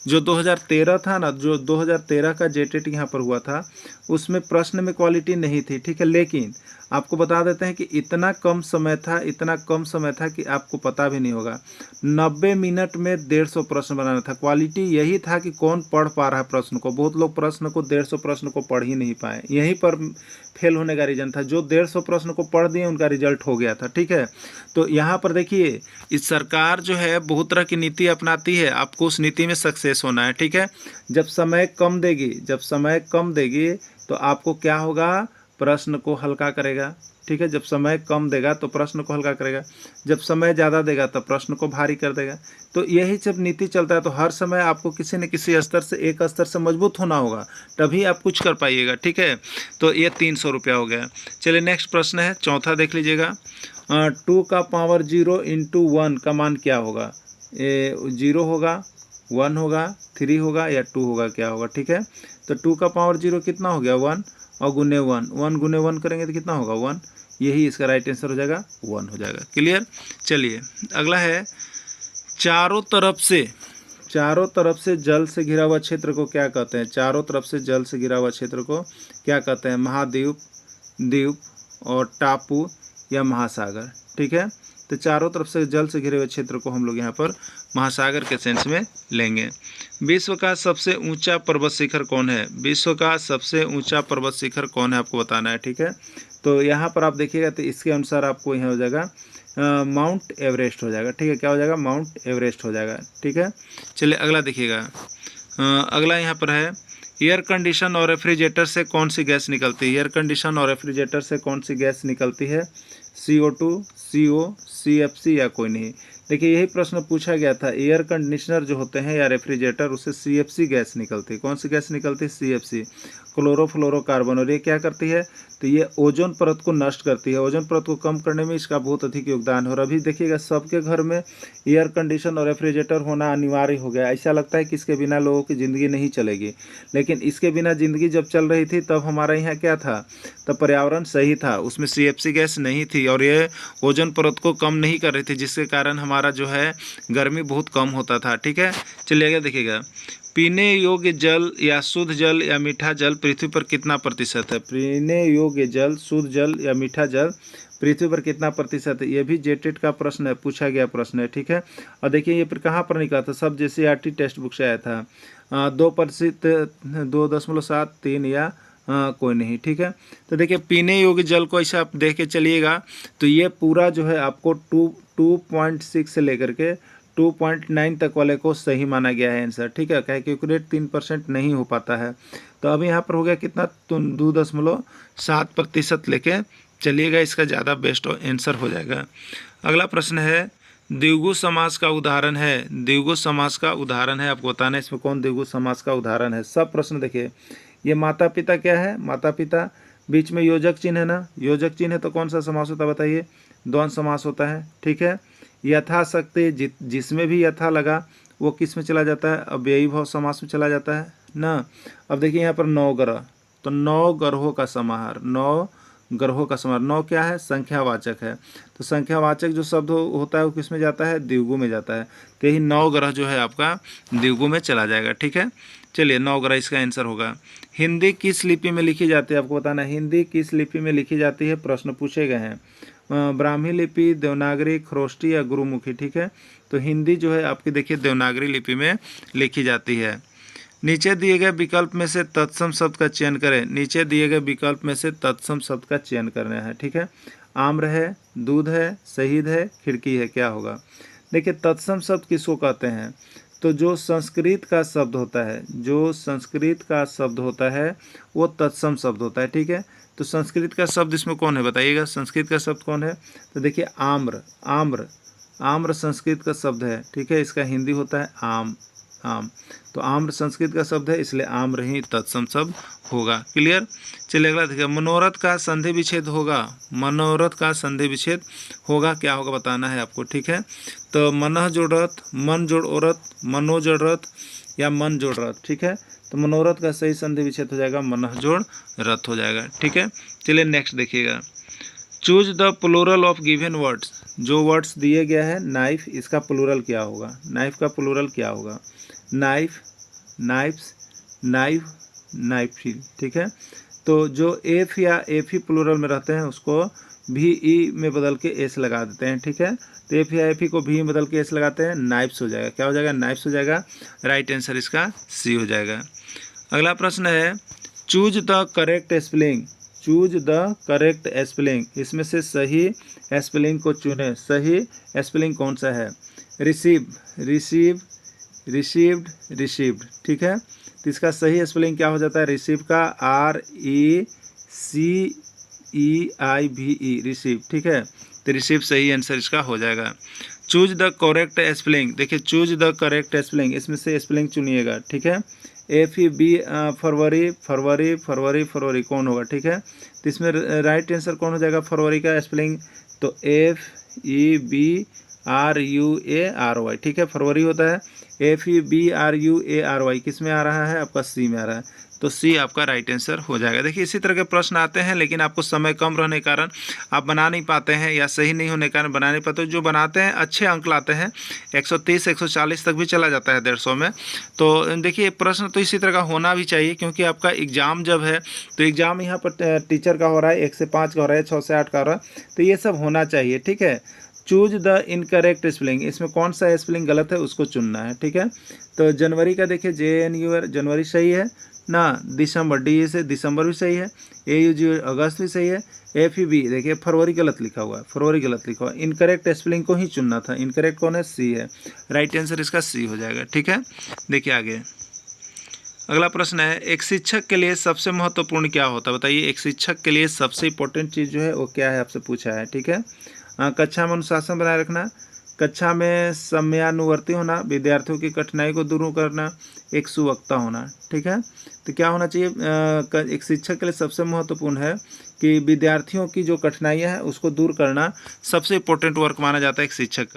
जो 2013 था ना, जो 2013 का जेटेट यहाँ पर हुआ था, उसमें प्रश्न में क्वालिटी नहीं थी। ठीक है, लेकिन आपको बता देते हैं कि इतना कम समय था कि आपको पता भी नहीं होगा। 90 मिनट में 150 प्रश्न बनाना था। क्वालिटी यही था कि कौन पढ़ पा रहा है प्रश्न को। बहुत लोग प्रश्न को 150 प्रश्न को पढ़ ही नहीं पाए, यहीं पर फेल होने का रीज़न था। जो 150 प्रश्न को पढ़ दिए उनका रिजल्ट हो गया था। ठीक है, तो यहाँ पर देखिए इस सरकार जो है बहुत तरह की नीति अपनाती है, आपको उस नीति में सक्सेस होना है। ठीक है, जब समय कम देगी तो आपको क्या होगा, प्रश्न को हल्का करेगा। ठीक है, जब समय कम देगा तो प्रश्न को हल्का करेगा, जब समय ज़्यादा देगा तो प्रश्न को भारी कर देगा। तो यही जब नीति चलता है तो हर समय आपको किसी न किसी स्तर से, एक स्तर से मजबूत होना होगा, तभी आप कुछ कर पाइएगा। ठीक है, तो ये 300 रुपया हो गया। चलिए नेक्स्ट प्रश्न है, चौथा देख लीजिएगा। 2 का पावर 0 × 1 का मान क्या होगा? 0 होगा, 1 होगा, 3 होगा या 2 होगा, क्या होगा? ठीक है, तो 2 का पावर 0 कितना हो गया, 1, और गुने 1 गुने 1 करेंगे तो कितना होगा, 1। यही इसका राइट आंसर हो जाएगा, 1 हो जाएगा। क्लियर? चलिए अगला है, चारों तरफ चारों तरफ से जल से घिरा हुआ क्षेत्र को क्या कहते हैं? चारों तरफ से जल से घिरा हुआ क्षेत्र को क्या कहते हैं? महाद्वीप, द्वीप और टापू या महासागर। ठीक है, तो चारों तरफ से जल से घिरे हुए क्षेत्र को हम लोग यहाँ पर महासागर के सेंस में लेंगे। विश्व का सबसे ऊंचा पर्वत शिखर कौन है? विश्व का सबसे ऊंचा पर्वत शिखर कौन है आपको बताना है। ठीक है, तो यहाँ पर आप देखिएगा तो इसके अनुसार आपको यहाँ हो जाएगा माउंट एवरेस्ट हो जाएगा। ठीक है, क्या हो जाएगा? माउंट एवरेस्ट हो जाएगा। ठीक है, चलिए अगला देखिएगा। अगला यहाँ पर है एयर कंडीशन और रेफ्रिजरेटर से कौन सी गैस निकलती है? एयर कंडीशन और रेफ्रिजरेटर से कौन सी गैस निकलती है? CO2, CO, CFC या कोई नहीं। देखिए यही प्रश्न पूछा गया था। एयर कंडीशनर जो होते हैं या रेफ्रिजरेटर उससे CFC गैस निकलती है। कौन सी गैस निकलती है? CFC, chlorofluorocarbon. और ये क्या करती है? तो ये ओजोन परत को नष्ट करती है। ओजोन परत को कम करने में इसका बहुत अधिक योगदान है। और अभी देखिएगा सबके घर में एयर कंडीशन और रेफ्रिजरेटर होना अनिवार्य हो गया। ऐसा लगता है कि इसके बिना लोगों की ज़िंदगी नहीं चलेगी, लेकिन इसके बिना ज़िंदगी जब चल रही थी तब हमारे यहाँ क्या था? तब पर्यावरण सही था, उसमें CFC गैस नहीं थी और ये ओजोन परत को कम नहीं कर रही थी, जिसके कारण हमारा जो है गर्मी बहुत कम होता था। ठीक है, चलिए आगे देखिएगा। पीने योग्य जल या शुद्ध जल या मीठा जल पृथ्वी पर कितना प्रतिशत है? पीने योग्य जल, शुद्ध जल या मीठा जल पृथ्वी पर कितना प्रतिशत है? ये भी जेटेट का प्रश्न है, पूछा गया प्रश्न है। ठीक है, और देखिए ये फिर कहाँ पर निकला था? सब JCERT टेक्स्ट बुक से आया था। 2%, 2.7, 3 या कोई नहीं। ठीक है, तो देखिए पीने योग्य जल को ऐसे आप देख के चलिएगा तो ये पूरा जो है आपको 2.6 से लेकर के 2.9 तक वाले को सही माना गया है आंसर। ठीक है, क्या कैलकुलेट 3% नहीं हो पाता है। तो अभी यहाँ पर हो गया कितना? तो 2.7% लेके चलिएगा, इसका ज़्यादा बेस्ट आंसर हो जाएगा। अगला प्रश्न है द्विगु समास का उदाहरण है। द्विगु समास का उदाहरण है, आपको बताना है इसमें कौन द्विगु समास का उदाहरण है। सब प्रश्न देखिए, ये माता पिता क्या है? माता पिता, बीच में योजक चिन्ह है ना, योजक चिन्ह है तो कौन सा समास होता है बताइए? द्वंद्व समास होता है। ठीक है, यथाशक्ति, जिसमें भी यथा लगा वो किस में चला जाता है? अव्ययी भाव समास में चला जाता है ना। अब देखिए यहाँ पर 9 ग्रह, तो 9 ग्रहों का समाहार, 9 ग्रहों का समाहार। 9 क्या है? संख्यावाचक है, तो संख्यावाचक जो शब्द होता है वो किस में जाता है? द्विगु में जाता है। तो यही 9 ग्रह जो है आपका द्विगु में चला जाएगा। ठीक है, चलिए 9 ग्रह इसका आंसर होगा। हिंदी किस लिपि में लिखी जाती है? आपको बताना है हिंदी किस लिपि में लिखी जाती है। प्रश्न पूछे गए हैं ब्राह्मी लिपि, देवनागरी, खरोष्टी या गुरुमुखी। ठीक है, तो हिंदी जो है आपकी देखिए देवनागरी लिपि में लिखी जाती है। नीचे दिए गए विकल्प में से तत्सम शब्द का चयन करें। नीचे दिए गए विकल्प में से तत्सम शब्द का चयन करना है। ठीक है, आम्र है, दूध है, शहीद है, खिड़की है, क्या होगा? देखिए तत्सम शब्द किसको कहते हैं? तो जो संस्कृत का शब्द होता है, जो संस्कृत का शब्द होता है वो तत्सम शब्द होता है। ठीक है, तो संस्कृत का शब्द इसमें कौन है बताइएगा? संस्कृत का शब्द कौन है? तो देखिए आम्र, आम्र, आम्र संस्कृत का शब्द है। ठीक है, इसका हिंदी होता है आम, आम। तो आम्र संस्कृत का शब्द है, इसलिए आम्र ही तत्सम शब्द होगा। क्लियर? चलिए अगला देखिए, मनोरथ का संधि विच्छेद होगा। मनोरथ का संधि विच्छेद होगा, क्या होगा बताना है आपको। ठीक है, तो मनः जोड़ रथ, मन जोड़ औरत, मनो जोड़ रथ या मन जोड़ रथ। ठीक है, तो मनोरथ का सही संधि विच्छेद हो जाएगा मनः जोड़ रथ हो जाएगा। ठीक है, चलिए नेक्स्ट देखिएगा। Choose the plural of given words. जो वर्ड्स दिए गया है नाइफ, इसका प्लूरल क्या होगा? नाइफ का प्लूरल क्या होगा? नाइफ, नाइफ्स, नाइफ, नाइफिल। ठीक है, तो जो एफ या एफ ही प्लूरल में रहते हैं उसको भी ई में बदल के एस लगा देते हैं। ठीक है, तो एफ या एफ ही को भी में बदल के एस लगाते हैं, नाइफ्स हो जाएगा। क्या हो जाएगा? नाइफ्स हो जाएगा। राइट आंसर इसका सी हो जाएगा। अगला प्रश्न है choose the correct spelling. Choose the correct spelling, इसमें से सही स्पेलिंग को चुनें। सही स्पेलिंग कौन सा है? Receive, receive, received, received. ठीक है, तो इसका सही स्पेलिंग क्या हो जाता है? रिसीव का RECEIVE, रिसीव। ठीक है, तो रिसीव सही आंसर इसका हो जाएगा। चूज द करेक्ट स्पेलिंग, देखिए चूज द करेक्ट स्पेलिंग, इसमें से स्पेलिंग चुनिएगा। ठीक है, FEB फरवरी, फरवरी, फरवरी, फरवरी कौन होगा? ठीक है, तो इसमें राइट आंसर कौन हो जाएगा? फरवरी का स्पेलिंग तो FEBRUARY। ठीक है, फरवरी होता है। FEBRUARY किस में आ रहा है? आपका सी में आ रहा है। तो सी आपका राइट आंसर हो जाएगा। देखिए इसी तरह के प्रश्न आते हैं, लेकिन आपको समय कम रहने के कारण आप बना नहीं पाते हैं, या सही नहीं होने के कारण बना नहीं पाते। जो बनाते हैं अच्छे अंक लाते हैं, 130 140 तक भी चला जाता है 150 में। तो देखिए प्रश्न तो इसी तरह का होना भी चाहिए, क्योंकि आपका एग्ज़ाम जब है तो एग्ज़ाम यहाँ पर टीचर का हो रहा है, 1 से 5 का हो रहा है, 6 से 8 का हो रहा है, तो ये सब होना चाहिए। ठीक है, चूज द इनकरेक्ट स्पेलिंग, इसमें कौन सा स्पेलिंग गलत है उसको चुनना है। ठीक है, तो जनवरी का देखिए JNUR जनवरी सही है ना, दिसंबर DE से दिसंबर भी सही है, AUG अगस्त भी सही है, FEB देखिए फरवरी गलत लिखा हुआ है, फरवरी गलत लिखा हुआ है। इनकरेक्ट स्पेलिंग को ही चुनना था, इनकरेक्ट कौन है, सी है, राइट आंसर इसका सी हो जाएगा। ठीक है, देखिए आगे अगला प्रश्न है, एक शिक्षक के लिए सबसे महत्वपूर्ण क्या होता है, बताइए। एक शिक्षक के लिए सबसे इंपॉर्टेंट चीज़ जो है वो क्या है, आपसे पूछा है। ठीक है, कक्षा में अनुशासन बनाए रखना, कक्षा में समयानुवर्ती होना, विद्यार्थियों की कठिनाई को दूर करना, एक सुवक्ता होना। ठीक है, तो क्या होना चाहिए, एक शिक्षक के लिए सबसे महत्वपूर्ण है कि विद्यार्थियों की जो कठिनाइयाँ हैं उसको दूर करना सबसे इम्पोर्टेंट वर्क माना जाता है एक शिक्षक का।